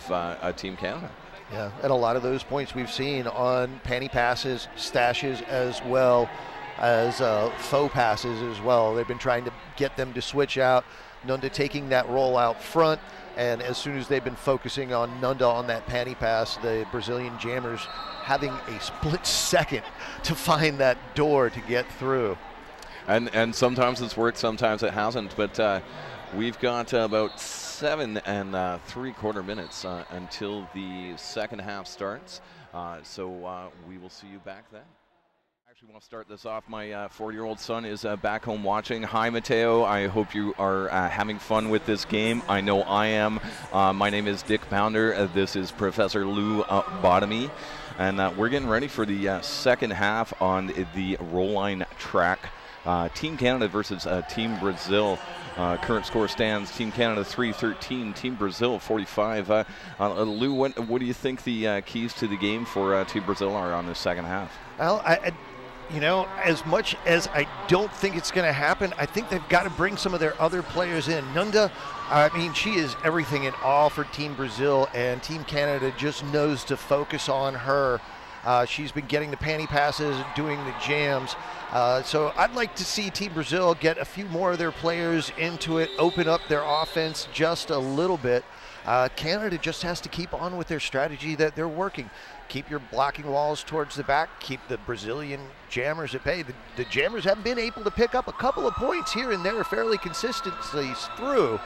Team Canada. Yeah, and a lot of those points we've seen on panty passes, stashes, as well as faux passes as well. They've been trying to get them to switch out. Nunda taking that roll out front, and as soon as they've been focusing on Nunda on that panty pass, the Brazilian jammers having a split second to find that door to get through. And sometimes it's worked, sometimes it hasn't, but we've got about 7 3/4 minutes until the second half starts, so we will see you back then. Actually want to start this off. My 4-year-old son is back home watching. Hi, Mateo. I hope you are having fun with this game. I know I am. My name is Dick Pounder. This is Professor Lou Bottomy. And we're getting ready for the second half on the roll line track. Team Canada versus Team Brazil. Current score stands Team Canada 3-13, Team Brazil 45. Lou, what do you think the keys to the game for Team Brazil are on the second half? Well, you know, as much as I don't think it's going to happen, I think they've got to bring some of their other players in. Nunda, I mean, she is everything in all for Team Brazil, and Team Canada just knows to focus on her. She's been getting the panty passes, doing the jams. So I'd like to see Team Brazil get a few more of their players into it, open up their offense just a little bit. Canada just has to keep on with their strategy that they're working. Keep your blocking walls towards the back. Keep the Brazilian jammers at bay. The jammers have been able to pick up a couple of points here and there fairly consistently through,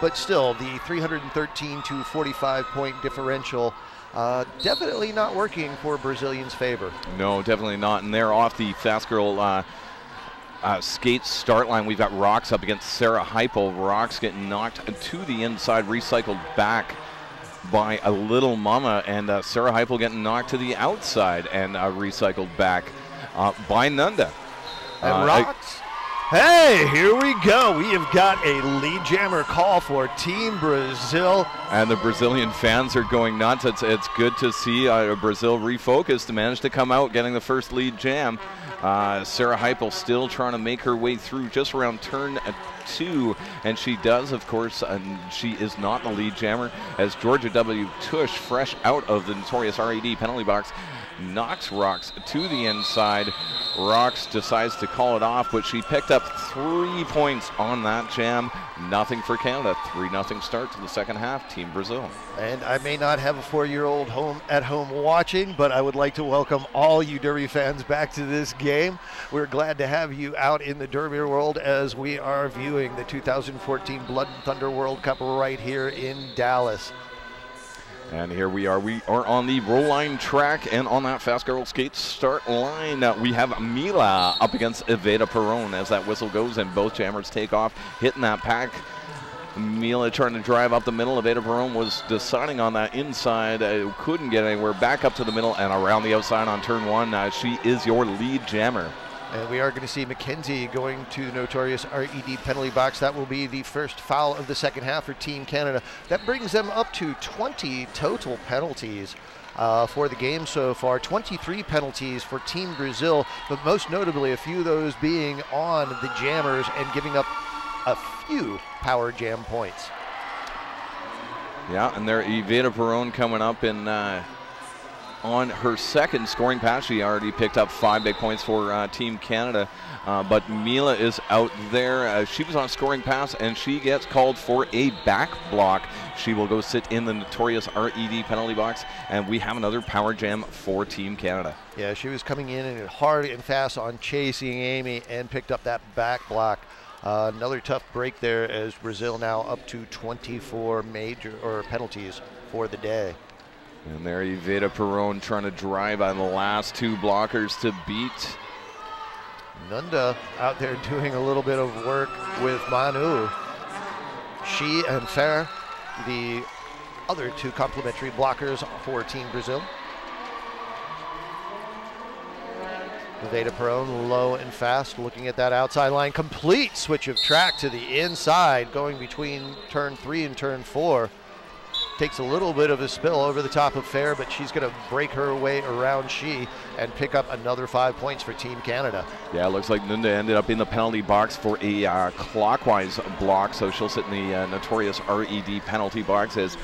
but still the 313 to 45 point differential definitely not working for Brazilians' favor. No, definitely not. And they're off the fast girl skate start line. We've got Rox up against Sarah Heipel. Rox getting knocked to the inside, recycled back by a Little Mama, and Sarah Heipel getting knocked to the outside and recycled back by Nunda. And Rox. Hey, here we go. We have got a lead jammer call for Team Brazil. And the Brazilian fans are going nuts. It's good to see Brazil refocused to manage to come out getting the first lead jam. Sarah Heipel still trying to make her way through just around turn 2, and she does, of course, and she is not the lead jammer as Georgia W. Tush, fresh out of the notorious RED penalty box, knocks Rox to the inside. Rox decides to call it off, but she picked up 3 points on that jam. Nothing for Canada. 3-0 start to the second half. Team Brazil. And I may not have a 4-year-old at home watching, but I would like to welcome all you Derby fans back to this game. We're glad to have you out in the Derby world as we are viewing the 2014 Blood and Thunder World Cup right here in Dallas. And here we are on the roll line track, and on that fast girl skate start line, we have Mila up against Evita Perron as that whistle goes and both jammers take off, hitting that pack. Mila trying to drive up the middle. Evita Perron was deciding on that inside, couldn't get anywhere, back up to the middle and around the outside on turn 1. She is your lead jammer. And we are going to see Mackenzie going to the notorious RED penalty box. That will be the first foul of the second half for Team Canada. That brings them up to 20 total penalties for the game so far. 23 penalties for Team Brazil, but most notably a few of those being on the jammers and giving up a few power jam points. Yeah, and there Evita Perron coming up in on her second scoring pass. She already picked up 5 big points for Team Canada, but Mila is out there. She was on a scoring pass, and she gets called for a back block. She will go sit in the notorious RED penalty box, and we have another power jam for Team Canada. Yeah, she was coming in and hard and fast on chasing Amy and picked up that back block. Another tough break there as Brazil now up to 24 penalties for the day. And there Evita Perron trying to drive on the last 2 blockers to beat. Nunda out there doing a little bit of work with Manu. She and Fer, the other 2 complementary blockers for Team Brazil. Evita Perron low and fast, looking at that outside line. Complete switch of track to the inside, going between turn 3 and turn 4. Takes a little bit of a spill over the top of Fair, but she's going to break her way around She and pick up another 5 points for Team Canada. Yeah, it looks like Nunda ended up in the penalty box for a clockwise block, so she'll sit in the notorious RED penalty box as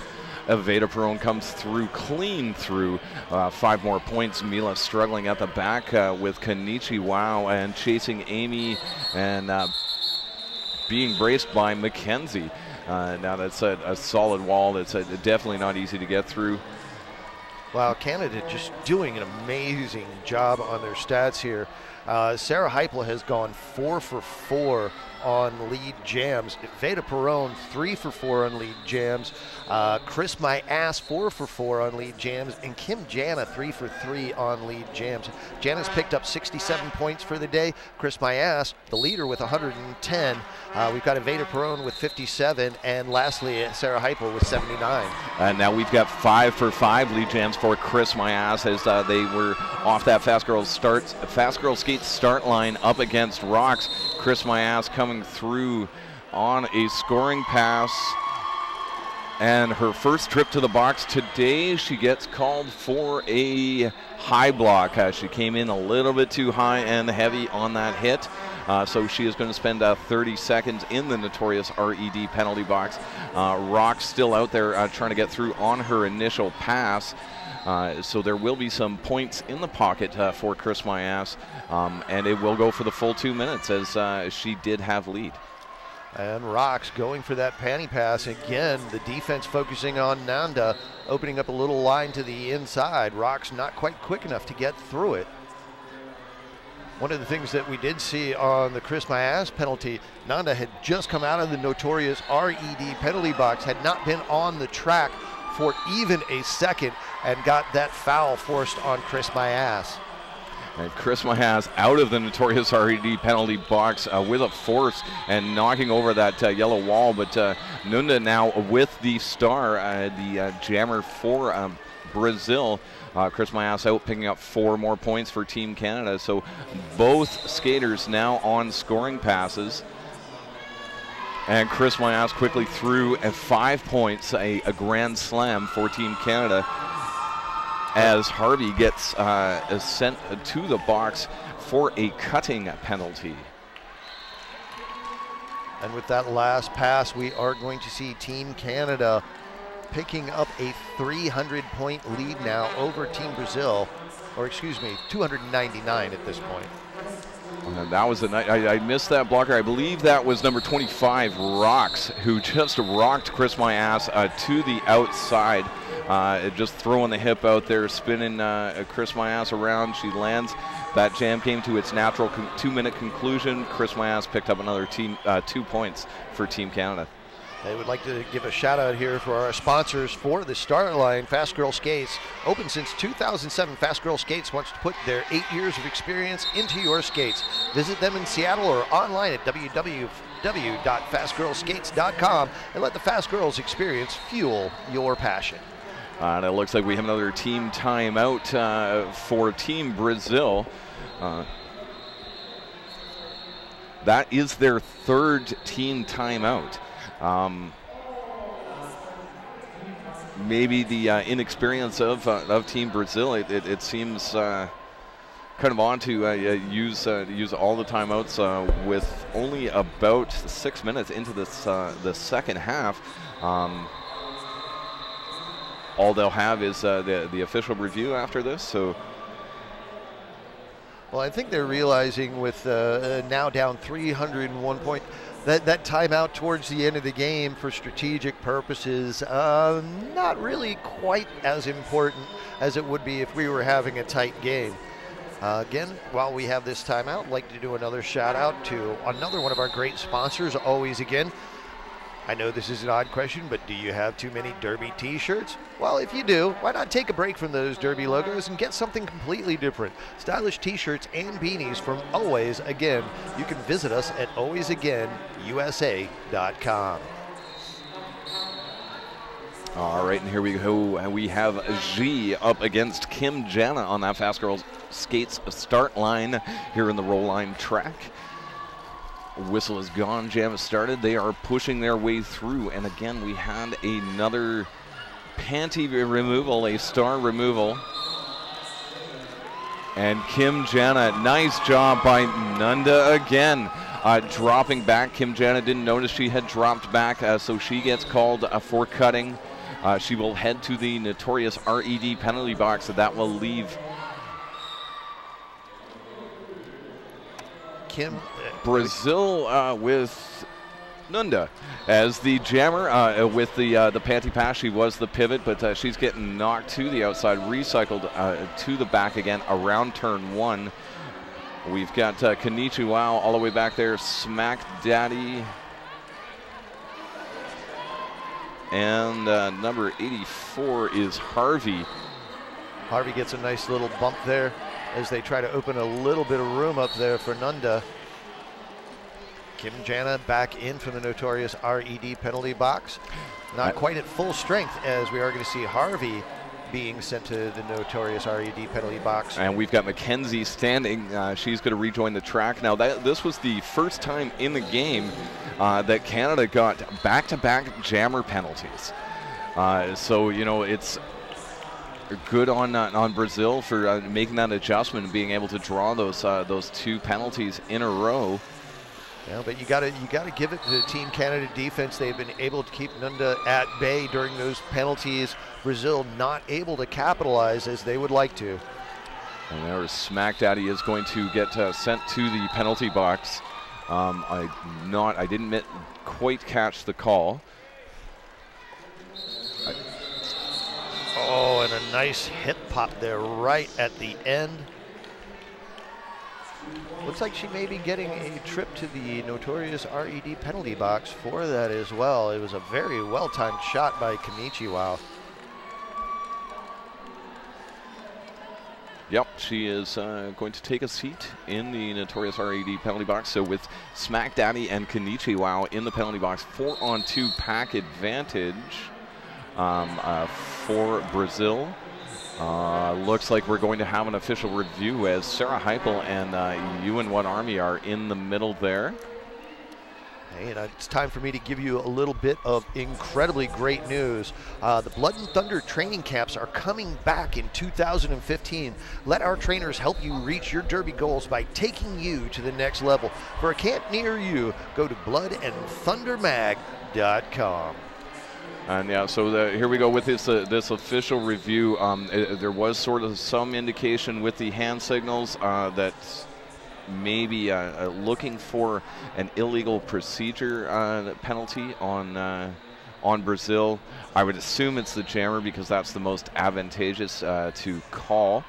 Evita Perron comes through, clean through. 5 more points. Mila struggling at the back with Kenichi Wow and chasing Amy and being braced by Mackenzie. Now that's a solid wall. That's definitely not easy to get through. Wow, Canada just doing an amazing job on their stats here. Sarah Heipel has gone 4 for 4 on lead jams. Evita Perron 3 for 4 on lead jams. Chris My Ass 4 for 4 on lead jams, and Kim Jana 3 for 3 on lead jams. Jana's picked up 67 points for the day. Chris My Ass, the leader, with 110. We've got Evita Perron with 57, and lastly Sarah Heipel with 79. And now we've got 5 for 5 lead jams for Chris My Ass as they were off that fast girl skate start line up against Rox. Chris My Ass coming through on a scoring pass, and her first trip to the box today, she gets called for a high block. She came in a little bit too high and heavy on that hit, so she is going to spend 30 seconds in the notorious RED penalty box. Rox still out there trying to get through on her initial pass. So there will be some points in the pocket for Chris My Ass, and it will go for the full 2 minutes as she did have lead. And Rox going for that panty pass again. The defense focusing on Nanda, opening up a little line to the inside. Rox not quite quick enough to get through it. One of the things that we did see on the Chris My Ass penalty, Nanda had just come out of the notorious RED penalty box, had not been on the track for even a second, and got that foul forced on Chris My Ass. And Chris My Ass out of the notorious RED penalty box with a force and knocking over that yellow wall. But Nunda now with the star, the jammer for Brazil. Chris My Ass out picking up 4 more points for Team Canada. So both skaters now on scoring passes. And Chris My Ass quickly threw at 5 points, a grand slam for Team Canada, as Harvey gets sent to the box for a cutting penalty. And with that last pass, we are going to see Team Canada picking up a 300-point lead now over Team Brazil, or excuse me, 299 at this point. That was I missed that blocker. I believe that was number 25, Rocks, who just rocked Chris My Ass to the outside. Just throwing the hip out there, spinning Chris My Ass around. She lands. That jam came to its natural 2-minute conclusion. Chris My Ass picked up another 2 points for Team Canada. I would like to give a shout out here for our sponsors for the start line. Fast Girl Skates, open since 2007. Fast Girl Skates wants to put their 8 years of experience into your skates. Visit them in Seattle or online at www.fastgirlskates.com and let the Fast Girls experience fuel your passion. And it looks like we have another team timeout for Team Brazil. That is their 3rd team timeout. Maybe the inexperience of Team Brazil, it seems kind of on to use all the timeouts with only about 6 minutes into this the second half. All they'll have is the official review after this. So. Well, I think they're realizing with now down 301 points, that timeout towards the end of the game for strategic purposes, not really quite as important as it would be if we were having a tight game. Again, while we have this timeout, I'd like to do another shout out to another one of our great sponsors, Always Again. I know this is an odd question, but do you have too many Derby t-shirts? Well, if you do, why not take a break from those Derby logos and get something completely different? Stylish t-shirts and beanies from Always Again. You can visit us at alwaysagainusa.com. All right, and here we go. We have G up against Kim Jana on that Fast Girls Skates start line here in the roll line track. Whistle is gone, jam has started. They are pushing their way through, and again we had another panty removal, a star removal. And Kim Jana, nice job by Nunda again. Dropping back, Kim Jana didn't notice she had dropped back, so she gets called for cutting. She will head to the notorious RED penalty box, so that will leave Kim Brazil with Nunda as the jammer with the panty pass. She was the pivot, but she's getting knocked to the outside, recycled to the back again around turn 1. We've got Kanichiwa all the way back there, Smack Daddy, and number 84 is Harvey. Harvey gets a nice little bump there as they try to open a little bit of room up there for Nunda. Kim Jana back in from the notorious RED penalty box. Not quite at full strength, as we are going to see Harvey being sent to the notorious RED penalty box. And we've got Mackenzie standing. She's going to rejoin the track. Now, this was the first time in the game that Canada got back-to-back jammer penalties. So, you know, it's good on Brazil for making that adjustment and being able to draw those 2 penalties in a row. Yeah, but you gotta give it to the Team Canada defense. They've been able to keep Nunda at bay during those penalties. Brazil not able to capitalize as they would like to. And there Smack Daddy is going to get sent to the penalty box. I didn't quite catch the call. Oh, and a nice hip pop there right at the end. Looks like she may be getting a trip to the notorious RED penalty box for that as well. It was a very well-timed shot by Kenichiwa. Yep, she is going to take a seat in the notorious RED penalty box. So with Smack Daddy and Kenichiwa in the penalty box, 4-on-2 pack advantage for Brazil. Looks like we're going to have an official review as Sarah Heipel and UN One Army are in the middle there. And it's time for me to give you a little bit of incredibly great news. The Blood and Thunder training camps are coming back in 2015. Let our trainers help you reach your derby goals by taking you to the next level. For a camp near you, go to bloodandthundermag.com. And yeah, so here we go with this official review. There was sort of some indication with the hand signals that maybe looking for an illegal procedure penalty on Brazil. I would assume it's the jammer because that's the most advantageous to call.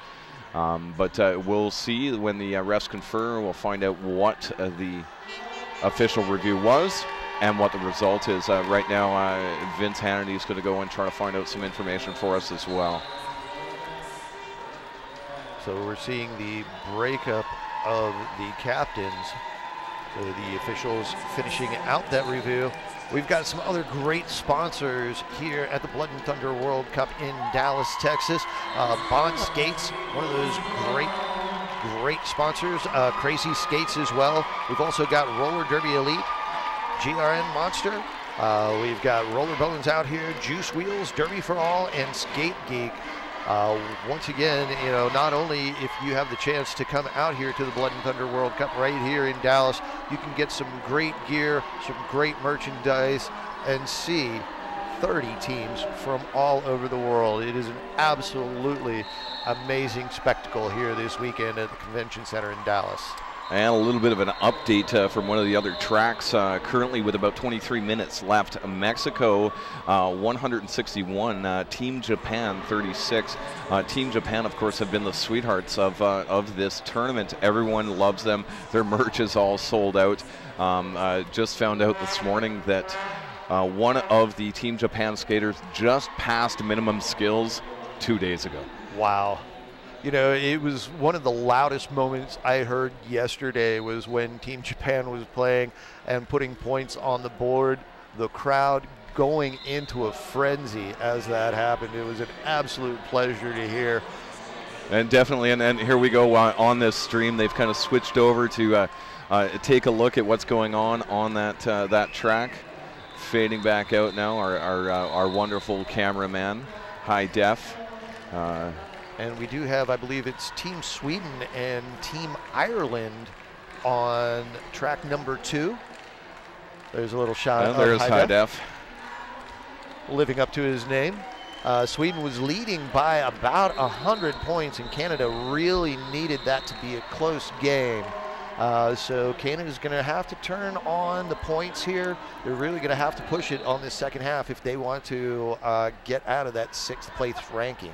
But we'll see when the refs confer. We'll find out what the official review was and what the result is. Right now, Vince Hannity is going to go and try to find out some information for us as well. So we're seeing the breakup of the captains. So the officials finishing out that review. We've got some other great sponsors here at the Blood and Thunder World Cup in Dallas, Texas. Bond Skates, one of those great sponsors. Crazy Skates as well. We've also got Roller Derby Elite, GRN Monster. We've got Roller Bones out here, Juice Wheels, Derby for All, and Skate Geek. Once again, you know, not only if you have the chance to come out here to the Blood and Thunder World Cup right here in Dallas, you can get some great gear, some great merchandise, and see 30 teams from all over the world. It is an absolutely amazing spectacle here this weekend at the Convention Center in Dallas. And a little bit of an update from one of the other tracks. Currently with about 23 minutes left, Mexico 161, Team Japan 36. Team Japan, of course, have been the sweethearts of this tournament. Everyone loves them. Their merch is all sold out. Just found out this morning that one of the Team Japan skaters just passed minimum skills 2 days ago. Wow. You know, it was one of the loudest moments I heard yesterday was when Team Japan was playing and putting points on the board. The crowd going into a frenzy as that happened. It was an absolute pleasure to hear. And definitely, and here we go on this stream. They've kind of switched over to take a look at what's going on that that track. Fading back out now, our wonderful cameraman, high def. And we do have, I believe it's Team Sweden and Team Ireland on track number 2. There's a little shot of there's high def. Living up to his name. Sweden was leading by about 100 points, and Canada really needed that to be a close game. So Canada's going to have to turn on the points here. They're really going to have to push it on this second half if they want to get out of that 6th place ranking.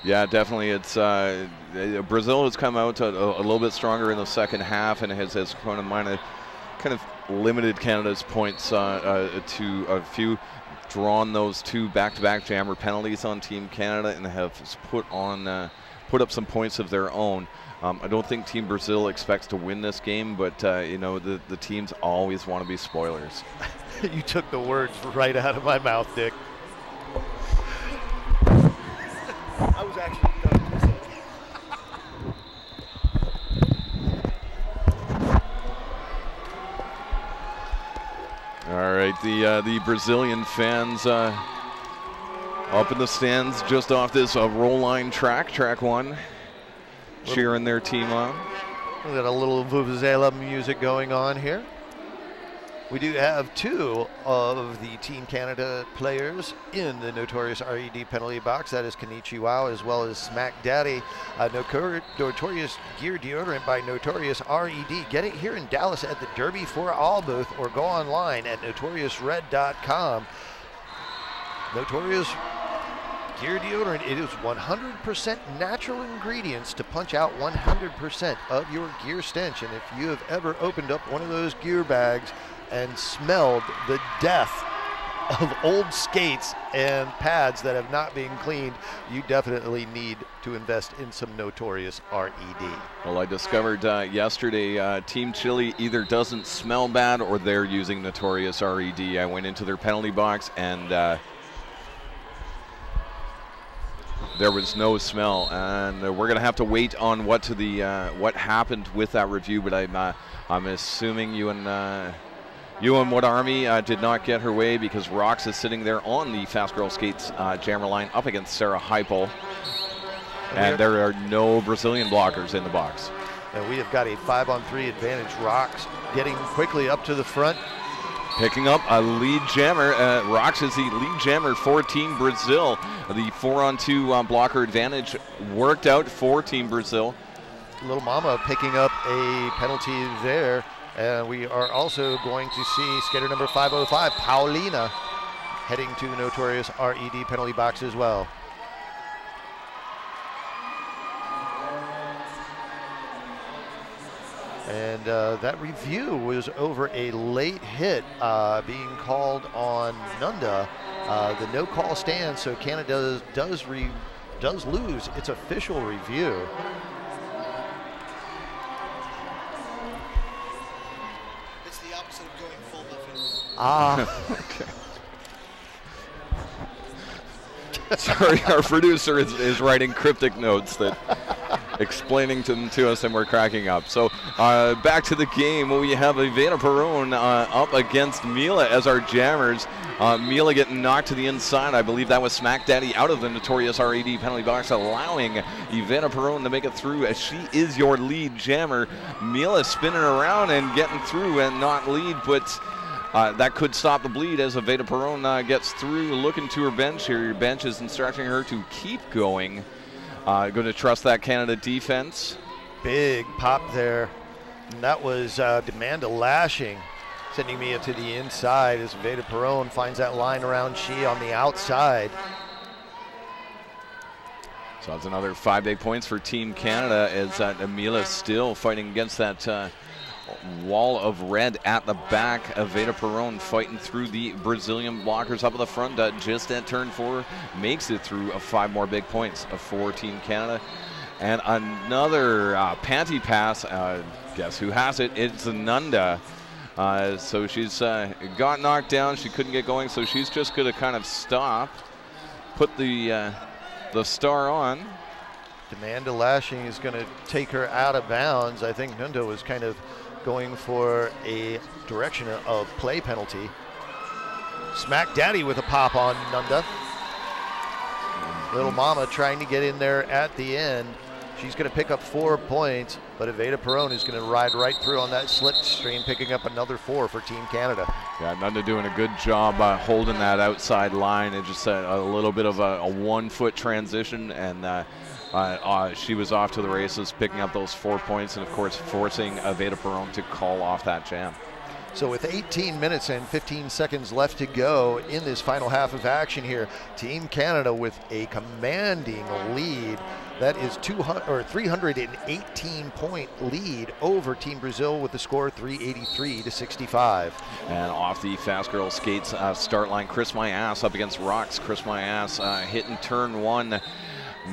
Yeah, definitely. It's Brazil has come out a little bit stronger in the second half and has kind of limited Canada's points to a few. Drawn those 2 back-to-back jammer penalties on Team Canada and have put up some points of their own. I don't think Team Brazil expects to win this game, but you know, the teams always want to be spoilers. You took the words right out of my mouth, Dick. I was actually going to say. All right, the Brazilian fans up in the stands just off this roll line track 1, cheering their team on. We got a little vuvuzela music going on here. We do have 2 of the Team Canada players in the notorious RED penalty box. That is Kenichiwa as well as Smack Daddy. Notorious Gear Deodorant by Notorious RED. Get it here in Dallas at the Derby for All booth or go online at notoriousred.com. Notorious Gear deodorant, it is 100% natural ingredients to punch out 100% of your gear stench. And if you have ever opened up one of those gear bags and smelled the death of old skates and pads that have not been cleaned, you definitely need to invest in some Notorious RED. Well, I discovered yesterday Team Chili either doesn't smell bad or they're using Notorious RED. I went into their penalty box and there was no smell, and we're going to have to wait on what happened with that review. But I'm assuming you and What Army did not get her way, because Rox is sitting there on the Fast Girl Skates jammer line up against Sarah Heupel. And there are no Brazilian blockers in the box. And we have got a 5-on-3 advantage. Rox getting quickly up to the front. Picking up a lead jammer. Rox is the lead jammer for Team Brazil. The 4-on-2 blocker advantage worked out for Team Brazil. Little Mama picking up a penalty there. And we are also going to see skater number 505, Paulina, heading to the Notorious RED penalty box as well. And that review was over a late hit being called on Nunda. The no call stands, so Canada does lose its official review. Okay. Sorry, our producer is writing cryptic notes that explaining them to us, and we're cracking up. So back to the game. We have Ivana Perron up against Mila as our jammers. Mila getting knocked to the inside. I believe that was Smack Daddy out of the Notorious RED penalty box, allowing Ivana Perron to make it through, as she is your lead jammer. Mila spinning around and getting through and not lead, but that could stop the bleed as Ivana Perron gets through, looking to her bench here. Your bench is instructing her to keep going. Going to trust that Canada defense. Big pop there. And that was Demanda lashing, sending Mia to the inside as Ivana Perron finds that line around Shi on the outside. So that's another 5 big points for Team Canada, as Amila still fighting against that wall of red at the back. Ivana Perron fighting through the Brazilian blockers up at the front. Just at turn 4 makes it through 5 more big points for Team Canada. And another panty pass. Guess who has it? It's Nunda. So she's got knocked down. She couldn't get going, so she's just going to kind of stop, put the star on. Demanda lashing is going to take her out of bounds. I think Nunda was kind of going for a direction of play penalty. Smack Daddy with a pop on Nunda. Little Mama trying to get in there at the end. She's going to pick up 4 points, but Ivana Perron is going to ride right through on that slipstream, picking up another 4 for Team Canada. Yeah, Nunda doing a good job holding that outside line. It just a little bit of a 1-foot transition, and she was off to the races, picking up those 4 points, and of course forcing Ivana Perron to call off that jam. So with 18 minutes and 15 seconds left to go in this final half of action here, Team Canada with a commanding lead. That is 318-point lead over Team Brazil with the score 383-65. And off the Fast Girl Skates start line, Chris My Ass up against Rox. Chris My Ass hitting turn 1,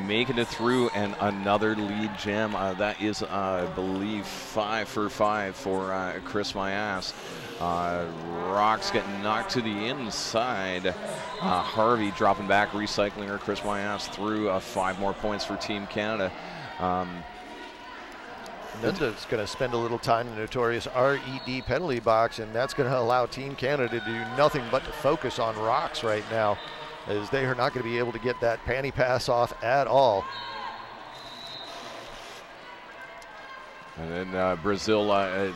making it through, and another lead jam. That is, I believe, 5 for 5 for Chris My Ass. Rox getting knocked to the inside. Harvey dropping back, recycling her. Chris My Ass through 5 more points for Team Canada. Nunda's going to spend a little time in the Notorious RED penalty box, and that's going to allow Team Canada to do nothing but to focus on Rox right now, as they are not going to be able to get that panty pass off at all. And then Brazil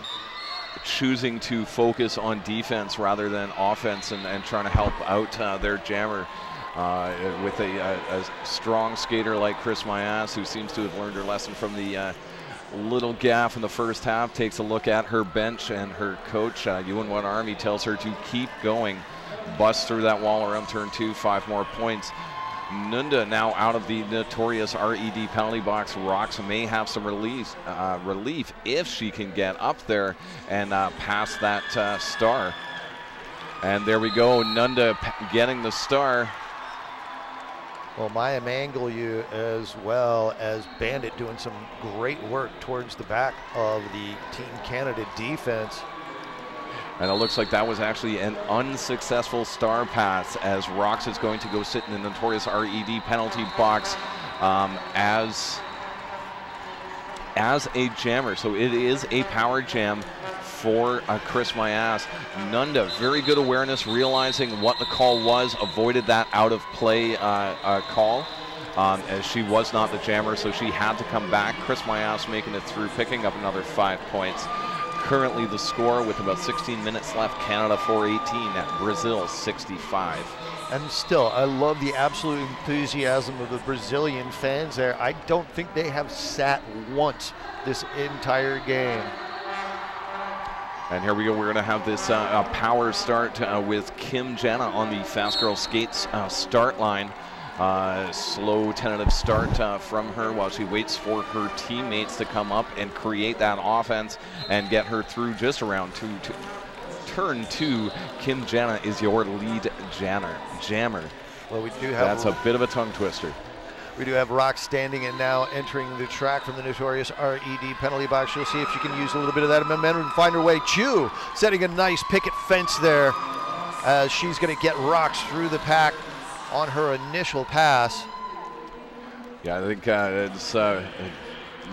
choosing to focus on defense rather than offense, and trying to help out their jammer with a strong skater like Chris My Ass, who seems to have learned her lesson from the little gaff in the first half. Takes a look at her bench, and her coach, What Army, tells her to keep going. Bust through that wall around turn 2, 5 more points. Nunda now out of the notorious RED penalty box. Rox may have some relief if she can get up there and pass that star. And there we go, Nunda getting the star. Well, Maya Mangalu as well as Bandit doing some great work towards the back of the Team Canada defense. And it looks like that was actually an unsuccessful star pass, as Rox is going to go sit in the notorious RED penalty box as a jammer. So it is a power jam for Chris Mayas. Nunda, very good awareness, realizing what the call was, avoided that out of play call, as she was not the jammer, so she had to come back. Chris Mayas making it through, picking up another 5 points. Currently the score with about 16 minutes left, Canada 418, Brazil 65. And still, I love the absolute enthusiasm of the Brazilian fans there. I don't think they have sat once this entire game. And here we go, we're gonna have this power start with Kim Jana on the Fast Girl Skates start line. Slow tentative start from her while she waits for her teammates to come up and create that offense and get her through just around turn 2. Kim Jana is your lead jammer. Well, we do have that's a bit of a tongue twister. We do have Rox standing and now entering the track from the notorious RED penalty box. She'll see if she can use a little bit of that momentum and find her way. Chu setting a nice picket fence there as she's going to get Rox through the pack on her initial pass. Yeah, I think it's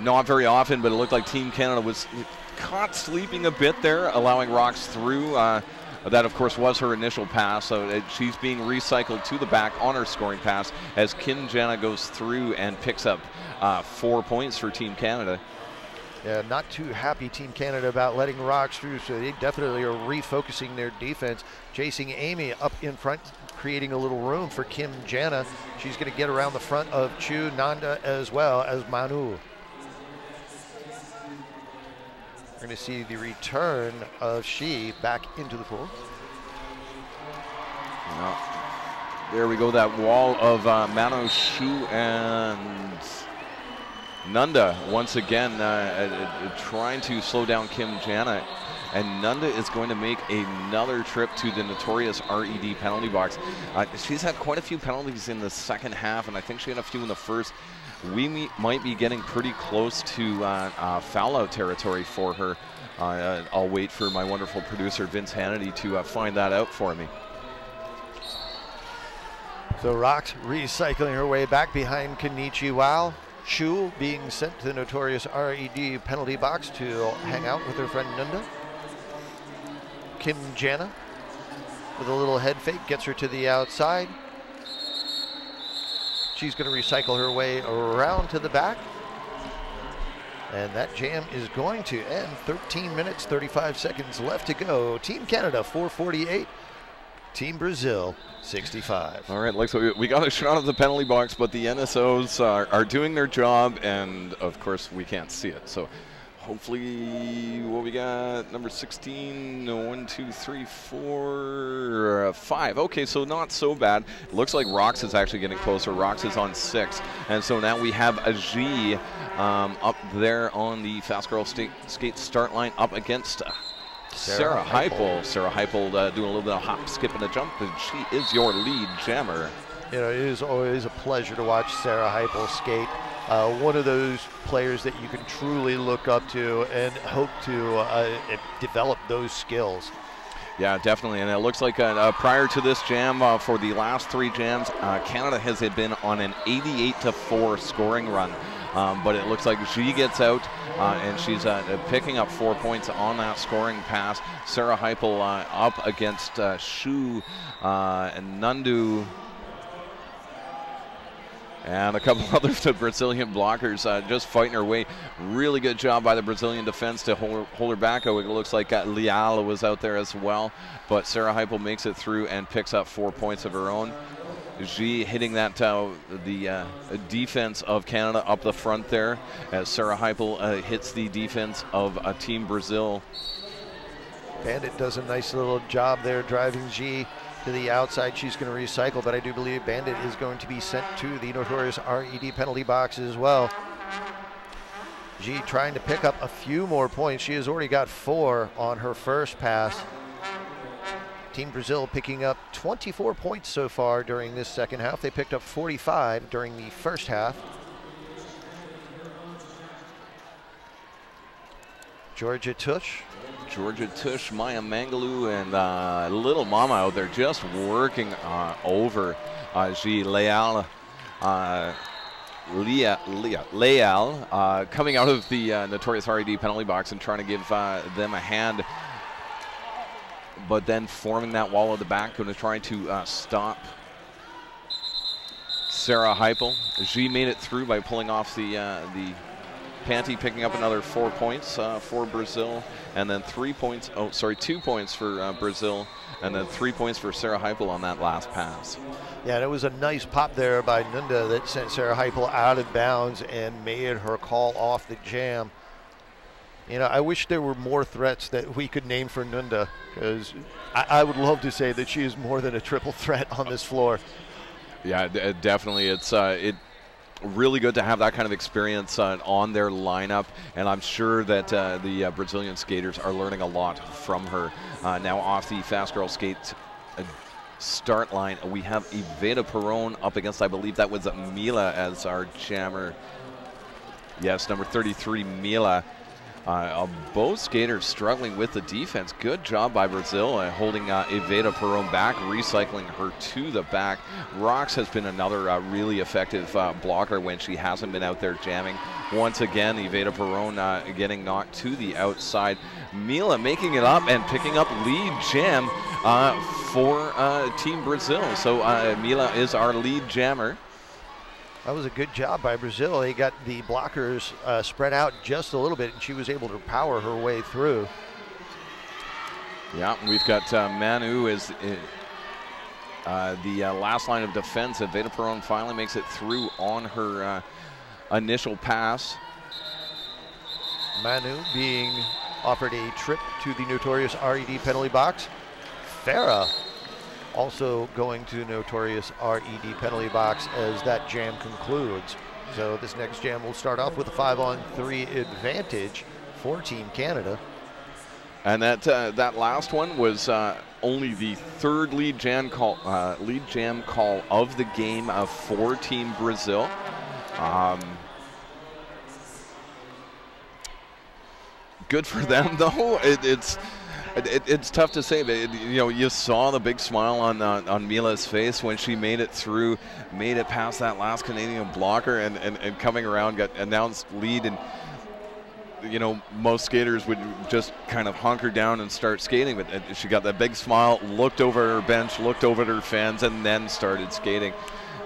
not very often, but it looked like Team Canada was caught sleeping a bit there, allowing Rox through. That, of course, was her initial pass, so she's being recycled to the back on her scoring pass as Kim Jana goes through and picks up 4 points for Team Canada. Yeah, not too happy Team Canada about letting Rox through, so they definitely are refocusing their defense. Chasing Amy up in front, creating a little room for Kim Jana. She's going to get around the front of Chu, Nanda, as well as Manu. We're going to see the return of Shi back into the pool. Well, there we go, that wall of Manu, Shu, and Nunda once again trying to slow down Kim Jana. And Nunda is going to make another trip to the notorious RED penalty box. She's had quite a few penalties in the second half, and I think she had a few in the first. We might be getting pretty close to foul out territory for her. I'll wait for my wonderful producer, Vince Hannity, to find that out for me. So Rox recycling her way back behind Kenichi Wow. Chu being sent to the notorious RED penalty box to hang out with her friend Nunda. Kim Jana with a little head fake gets her to the outside. She's going to recycle her way around to the back. And that jam is going to end. 13 minutes, 35 seconds left to go. Team Canada, 448. Team Brazil, 65. All right, looks like we got a shot of the penalty box, but the NSOs are doing their job, and of course we can't see it. So hopefully, what we got, number 16, 1, 2, 3, 4, 5. Okay, so not so bad. It looks like Rox is actually getting closer. Rox is on 6. And so now we have a G up there on the Fast Girl Skate start line up against Sarah Heipel. Sarah Heipel doing a little bit of hop, skip, and a jump, and she is your lead jammer. You know, it is always a pleasure to watch Sarah Heipel skate. One of those players that you can truly look up to and hope to develop those skills. Yeah, definitely, and it looks like prior to this jam, for the last 3 jams, Canada has been on an 88-4 scoring run. But it looks like she gets out, and she's picking up 4 points on that scoring pass. Sarah Heipel up against Shu and Nundu, and a couple other Brazilian blockers just fighting her way. Really good job by the Brazilian defense to hold her back. It looks like Leal was out there as well, but Sarah Heipel makes it through and picks up 4 points of her own. G hitting that the defense of Canada up the front there, as Sarah Heipel hits the defense of Team Brazil. Bandit does a nice little job there driving G to the outside. She's going to recycle, but I do believe Bandit is going to be sent to the notorious RED penalty box as well. G trying to pick up a few more points. She has already got 4 on her first pass. Team Brazil picking up 24 points so far during this second half. They picked up 45 during the first half. Georgia Tush. Georgia Tush, Maya Mangaloo, and little Mama out there just working over G. Leal. Leal coming out of the notorious RED penalty box and trying to give them a hand, but then forming that wall at the back, going to try to stop Sarah Heipel. G made it through by pulling off the panty, picking up another 4 points for Brazil, and then 2 points for Brazil, and then 3 points for Sarah Heipel on that last pass. Yeah, and it was a nice pop there by Nunda that sent Sarah Heipel out of bounds and made her call off the jam. You know, I wish there were more threats that we could name for Nunda, because I would love to say that she is more than a triple threat on this floor. Yeah, definitely. It's really good to have that kind of experience on their lineup, and I'm sure that the Brazilian skaters are learning a lot from her. Now off the fast girl skate start line, we have Iveta Perron up against, I believe that was Mila as our jammer. Yes, number 33, Mila. Both skaters struggling with the defense. Good job by Brazil holding Iveta Perron back, recycling her to the back. Rox has been another really effective blocker when she hasn't been out there jamming. Once again, Iveta Perron getting knocked to the outside. Mila making it up and picking up lead jam for Team Brazil. So Mila is our lead jammer. That was a good job by Brazil. They got the blockers spread out just a little bit, and she was able to power her way through. Yeah, we've got Manu is the last line of defense. Iveta Perron finally makes it through on her initial pass. Manu being offered a trip to the notorious RED penalty box. Farah also going to notorious RED penalty box as that jam concludes. So this next jam will start off with a 5-on-3 advantage for Team Canada. And that last one was only the third lead jam call of the game for Team Brazil. Good for them, though. It's tough to say, but you know, you saw the big smile on Mila's face when she made it through, made it past that last Canadian blocker, and coming around, got announced lead, and you know, most skaters would just kind of hunker down and start skating, but she got that big smile, looked over her bench, looked over at her fans, and then started skating.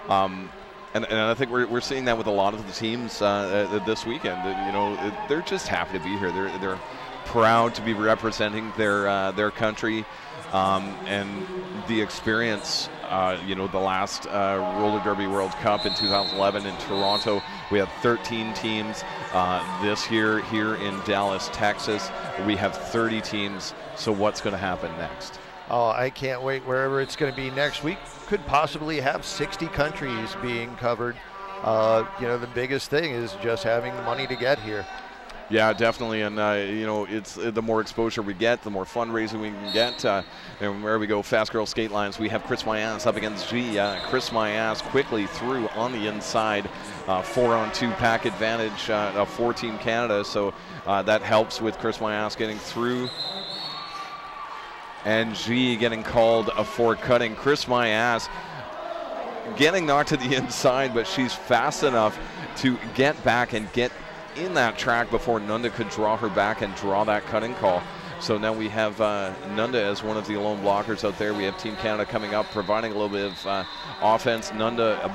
And I think we're seeing that with a lot of the teams this weekend. You know, they're just happy to be here. They're proud to be representing their country, and the experience. You know, the last roller derby World Cup in 2011 in Toronto, we had 13 teams. This year here in Dallas, Texas, we have 30 teams. So what's going to happen next? Oh, I can't wait. Wherever it's going to be next week, could possibly have 60 countries being covered. You know, the biggest thing is just having the money to get here. Yeah, definitely, and you know, it's the more exposure we get, the more fundraising we can get. And where we go, fast girl skate lines, we have Chris Mayas up against G. Chris Mayas quickly through on the inside, 4-on-2 pack advantage for Team Canada. So that helps with Chris Mayas getting through, and G getting called for cutting. Chris Mayas getting knocked to the inside, but she's fast enough to get back and get in that track before Nunda could draw her back and draw that cutting call. So now we have Nunda as one of the lone blockers out there. We have Team Canada coming up, providing a little bit of offense. Nunda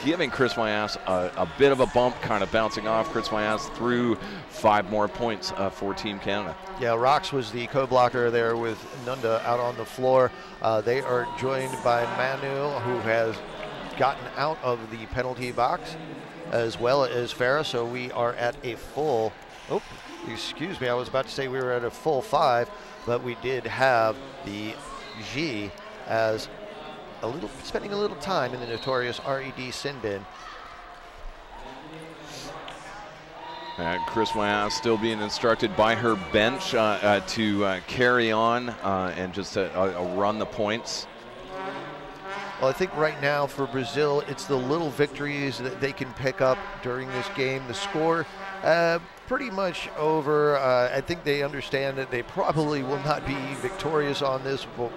giving Chris Mayas a bit of a bump, kind of bouncing off. Chris Mayas through 5 more points for Team Canada. Yeah, Rox was the co-blocker there with Nunda out on the floor. They are joined by Manu, who has gotten out of the penalty box, as well as Farah. So we are at a full, oh, excuse me, I was about to say we were at a full 5, but we did have the G as spending a little time in the notorious RED sin bin. Chris Maya still being instructed by her bench to carry on and just run the points. Well, I think right now for Brazil, it's the little victories that they can pick up during this game. The score, pretty much over. I think they understand that they probably will not be victorious on this, but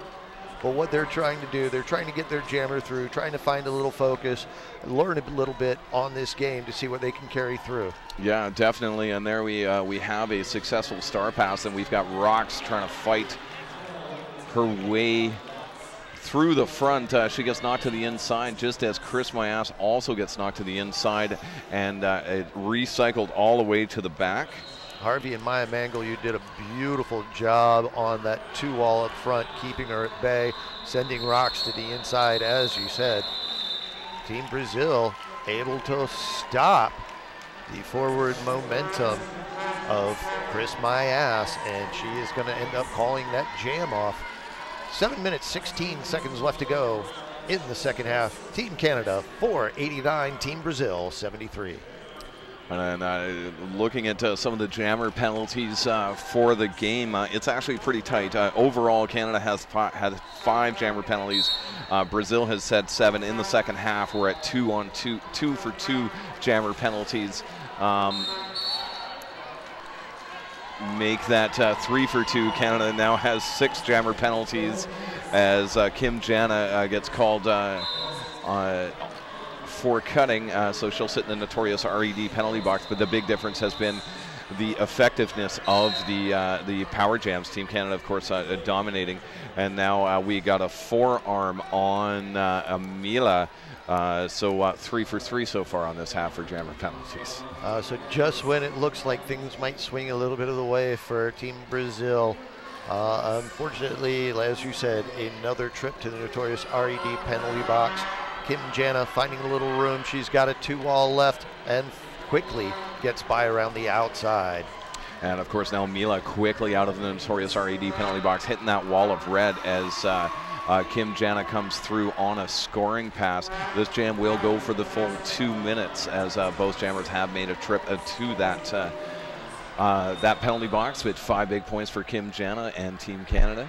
what they're trying to do, they're trying to get their jammer through, trying to find a little focus, learn a little bit on this game to see what they can carry through. Yeah, definitely. And there we have a successful star pass, and we've got Rox trying to fight her way through the front. She gets knocked to the inside just as Chris Mayas also gets knocked to the inside, and it recycled all the way to the back. Harvey and Maya Mangle, you did a beautiful job on that 2-wall up front, keeping her at bay, sending Rox to the inside, as you said. Team Brazil able to stop the forward momentum of Chris Mayas, and she is going to end up calling that jam off. 7 minutes, 16 seconds left to go in the second half. Team Canada 489, Team Brazil 73. And looking at some of the jammer penalties for the game, it's actually pretty tight. Overall, Canada has had 5 jammer penalties. Brazil has had 7 in the second half. We're at 2 for 2 jammer penalties. Make that 3 for 2. Canada now has 6 jammer penalties as Kim Jana gets called for cutting, so she'll sit in the notorious RED penalty box. But the big difference has been the effectiveness of the power jams. Team Canada, of course, dominating, and now we got a forearm on Amila. So 3 for 3 so far on this half for jammer penalties. So just when it looks like things might swing a little bit of the way for Team Brazil, unfortunately, as you said, another trip to the notorious RED penalty box. Kim Jana finding a little room. She's got a 2-wall left and quickly gets by around the outside. And of course now Mila quickly out of the notorious RED penalty box, hitting that wall of red as Kim Jana comes through on a scoring pass. This jam will go for the full 2 minutes as both jammers have made a trip to that penalty box with 5 big points for Kim Jana and Team Canada.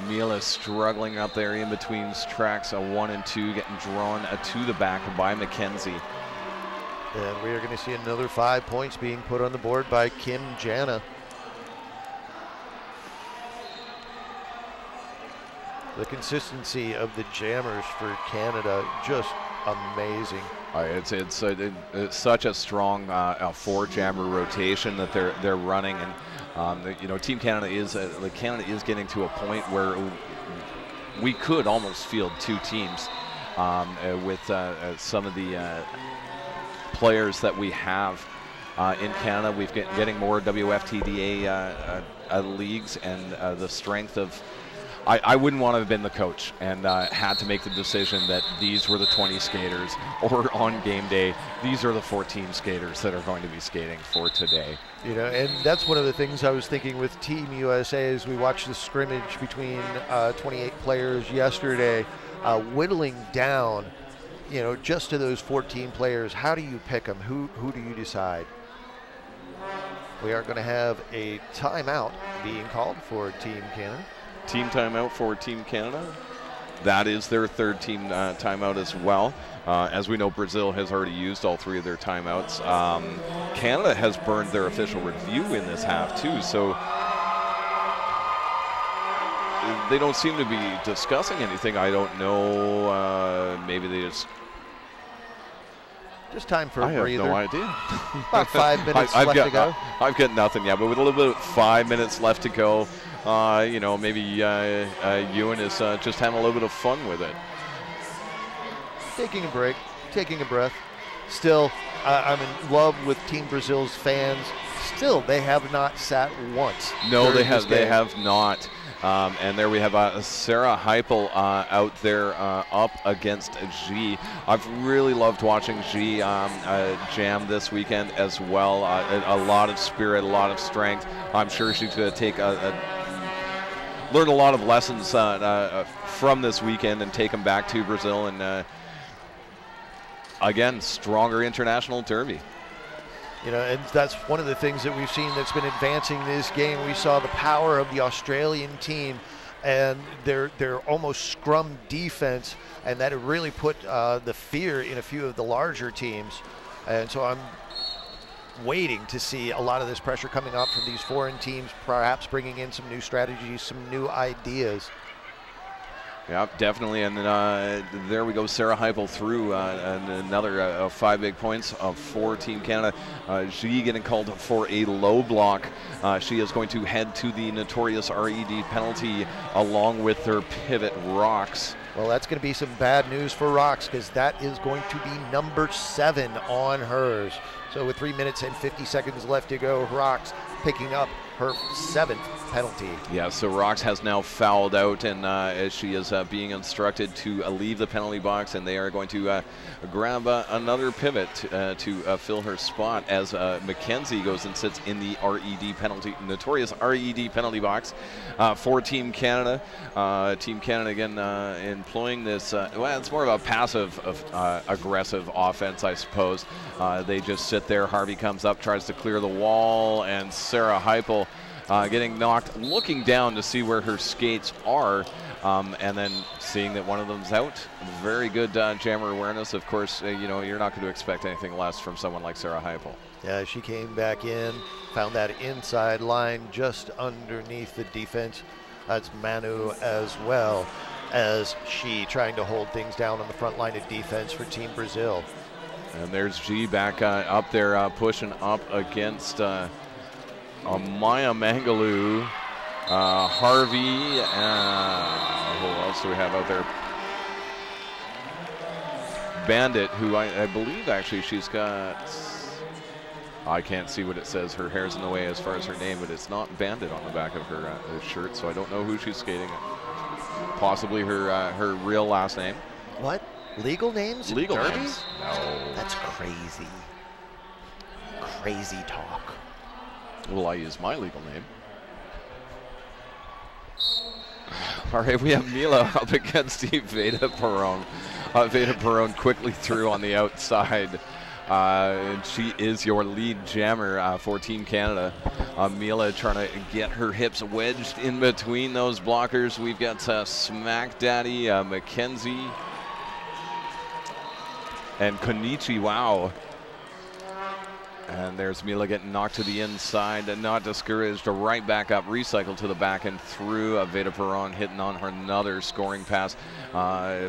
Mila struggling up there in between tracks, 1 and 2, getting drawn to the back by Mackenzie. And we are going to see another 5 points being put on the board by Kim Jana. The consistency of the jammers for Canada, just amazing. It's such a strong 4-jammer rotation that they're running, and you know, Team Canada is getting to a point where we could almost field 2 teams with some of the players that we have in Canada. We've getting more WFTDA leagues, and the strength of. I wouldn't want to have been the coach and had to make the decision that these were the 20 skaters, or on game day, these are the 14 skaters that are going to be skating for today. You know, and that's one of the things I was thinking with Team USA as we watched the scrimmage between 28 players yesterday, whittling down, you know, just to those 14 players. How do you pick them? Who do you decide? We are going to have a timeout being called for Team Canada. Team timeout for Team Canada. That is their 3rd team timeout as well. As we know, Brazil has already used all 3 of their timeouts. Canada has burned their official review in this half too, so they don't seem to be discussing anything. I don't know. Maybe they just time for a breather. I have no idea. About 5 minutes left to go. I've got nothing yet, but with a little bit of 5 minutes left to go, you know, maybe Ewan is just having a little bit of fun with it. Taking a break, taking a breath. Still, I'm in love with Team Brazil's fans. Still, they have not sat once. No, they have not. And there we have Sarah Heipel out there up against G. I've really loved watching G jam this weekend as well. A lot of spirit, a lot of strength. I'm sure she's going to take a learn a lot of lessons from this weekend and take them back to Brazil. And again, stronger international derby. You know, and that's one of the things that we've seen that's been advancing this game. We saw the power of the Australian team and their almost scrum defense, and that it really put the fear in a few of the larger teams. And so I'm waiting to see a lot of this pressure coming up from these foreign teams, perhaps bringing in some new strategies, some new ideas. Yeah, definitely, and there we go. Sarah Heupel through and another 5 big points for Team Canada. She getting called for a low block. She is going to head to the notorious RED penalty along with her pivot, Rocks. Well, that's going to be some bad news for Rocks, because that is going to be number 7 on hers. So with 3 minutes and 50 seconds left to go, Rocks picking up her 7th penalty. Yeah, so Rocks has now fouled out, and as she is being instructed to leave the penalty box, and they are going to grab another pivot to fill her spot as Mackenzie goes and sits in the RED penalty, notorious RED penalty box for Team Canada. Team Canada again employing this, well, it's more of a passive aggressive offense, I suppose. They just sit there. Harvey comes up, tries to clear the wall, and Sarah Heupel getting knocked, looking down to see where her skates are, and then seeing that one of them's out. Very good jammer awareness. Of course, you know, you're not going to expect anything less from someone like Sarah Heupel. Yeah, she came back in, found that inside line just underneath the defense. That's Manu as well, as she trying to hold things down on the front line of defense for Team Brazil. And there's G back up there pushing up against Maya Mangaloo, Harvey, who else do we have out there? Bandit, who I believe actually she's got, I can't see what it says, her hair's in the way as far as her name, but it's not Bandit on the back of her shirt, so I don't know who she's skating at. Possibly her real last name. What? Legal names? Legal Derby? names? No. That's crazy. Crazy talk. Well, I use my legal name. All right, we have Mila up against Veda Perron. Veda Perron quickly through on the outside. And she is your lead jammer for Team Canada. Mila trying to get her hips wedged in between those blockers. We've got Smack Daddy, Mackenzie, and Konichi. Wow. And there's Mila getting knocked to the inside, and not discouraged, right back up, recycled to the back and through. Veda Perron hitting on her another scoring pass,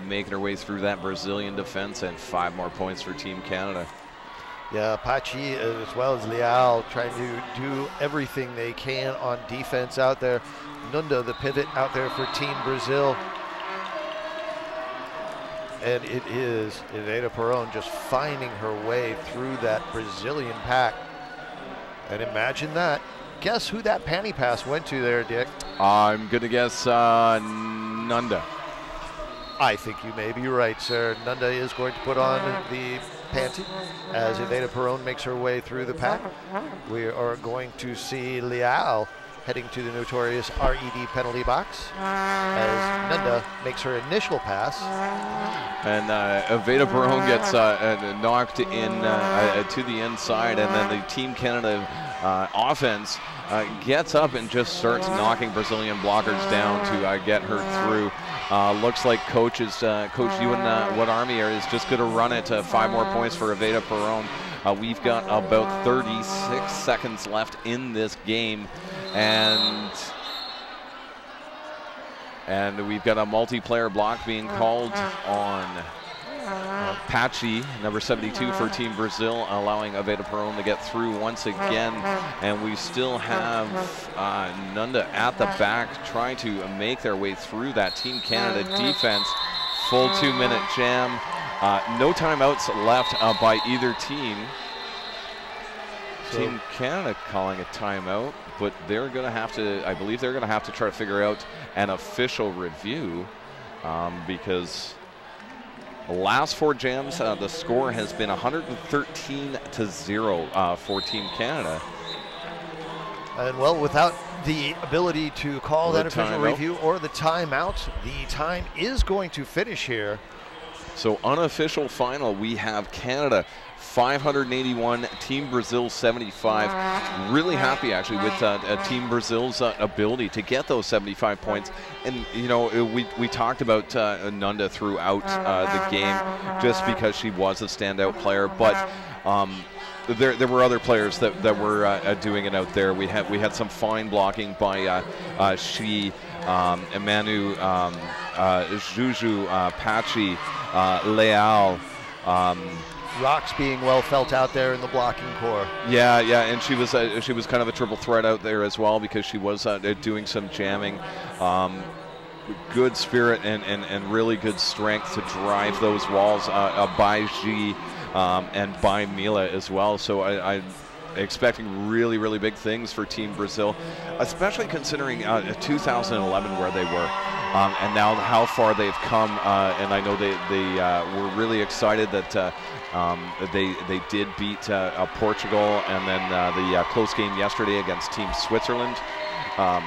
making her way through that Brazilian defense, and 5 more points for Team Canada. Yeah, Pachi as well as Leal trying to do everything they can on defense out there. Nunda, the pivot out there for Team Brazil. And it is Veda Perron just finding her way through that Brazilian pack. And imagine that. Guess who that panty pass went to there, Dick? I'm going to guess Nunda. I think you may be right, sir. Nunda is going to put on the panty as Veda Perron makes her way through the pack. We are going to see Leal heading to the notorious RED penalty box as Nunda makes her initial pass. And Veda Perron gets knocked in to the inside, and then the Team Canada offense gets up and just starts knocking Brazilian blockers down to get her through. Looks like Coach Ewan What Army is just going to run it to 5 more points for Veda Perron. We've got about 36 seconds left in this game. And we've got a multiplayer block being called on Pachi, number 72 for Team Brazil, allowing Veda Perron to get through once again. And we still have Nunda at the back trying to make their way through that Team Canada defense. Full 2-minute jam. No timeouts left by either team. Team Canada calling a timeout, but they're going to have to, I believe they're going to have to try to figure out an official review because the last 4 jams, the score has been 113-0 for Team Canada. And well, without the ability to call that official timeout. review or the timeout. The time is going to finish here. So unofficial final, we have Canada 581, Team Brazil 75. Really happy actually with Team Brazil's ability to get those 75 points. And you know, we talked about Nunda throughout the game just because she was a standout player, but there were other players that were doing it out there. We had some fine blocking by Emanu, Juju, Pachi, Leal. Rocks being well felt out there in the blocking core. Yeah, and she was kind of a triple threat out there as well because she was doing some jamming. Good spirit and really good strength to drive those walls by G and by Mila as well. So I'm expecting really big things for Team Brazil, especially considering 2011 where they were. And now how far they've come, and I know they were really excited that they did beat Portugal, and then the close game yesterday against Team Switzerland, a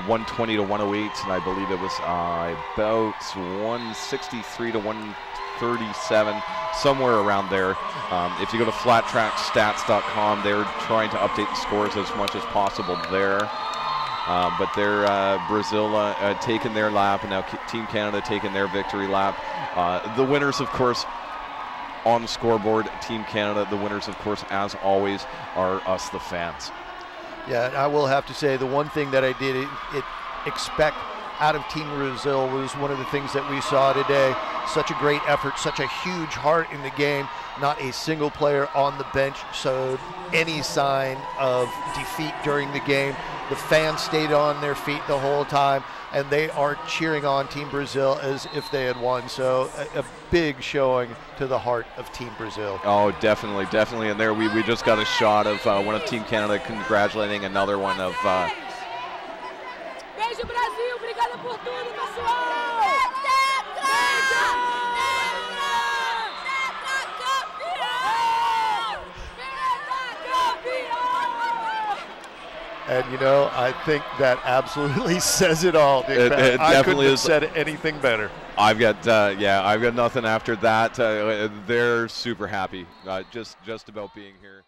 120 to 108, and I believe it was about 163 to 137, somewhere around there. If you go to flattrackstats.com, they're trying to update the scores as much as possible there. But they're Brazil taking their lap, and now Team Canada taking their victory lap. The winners, of course, on the scoreboard, Team Canada. The winners, of course, as always, are us, the fans. Yeah, and I will have to say the one thing that I did expect out of Team Brazil was one of the things that we saw today. Such a great effort, such a huge heart in the game. Not a single player on the bench showed any sign of defeat during the game. The fans stayed on their feet the whole time, and they are cheering on Team Brazil as if they had won. So a big showing to the heart of Team Brazil. Oh, definitely. And there we just got a shot of one of Team Canada congratulating another one of Beijo Brasil, obrigada por tudo, pessoal! And you know, I think that absolutely says it all. It I couldn't have said anything better. I've got nothing after that. They're super happy, just about being here.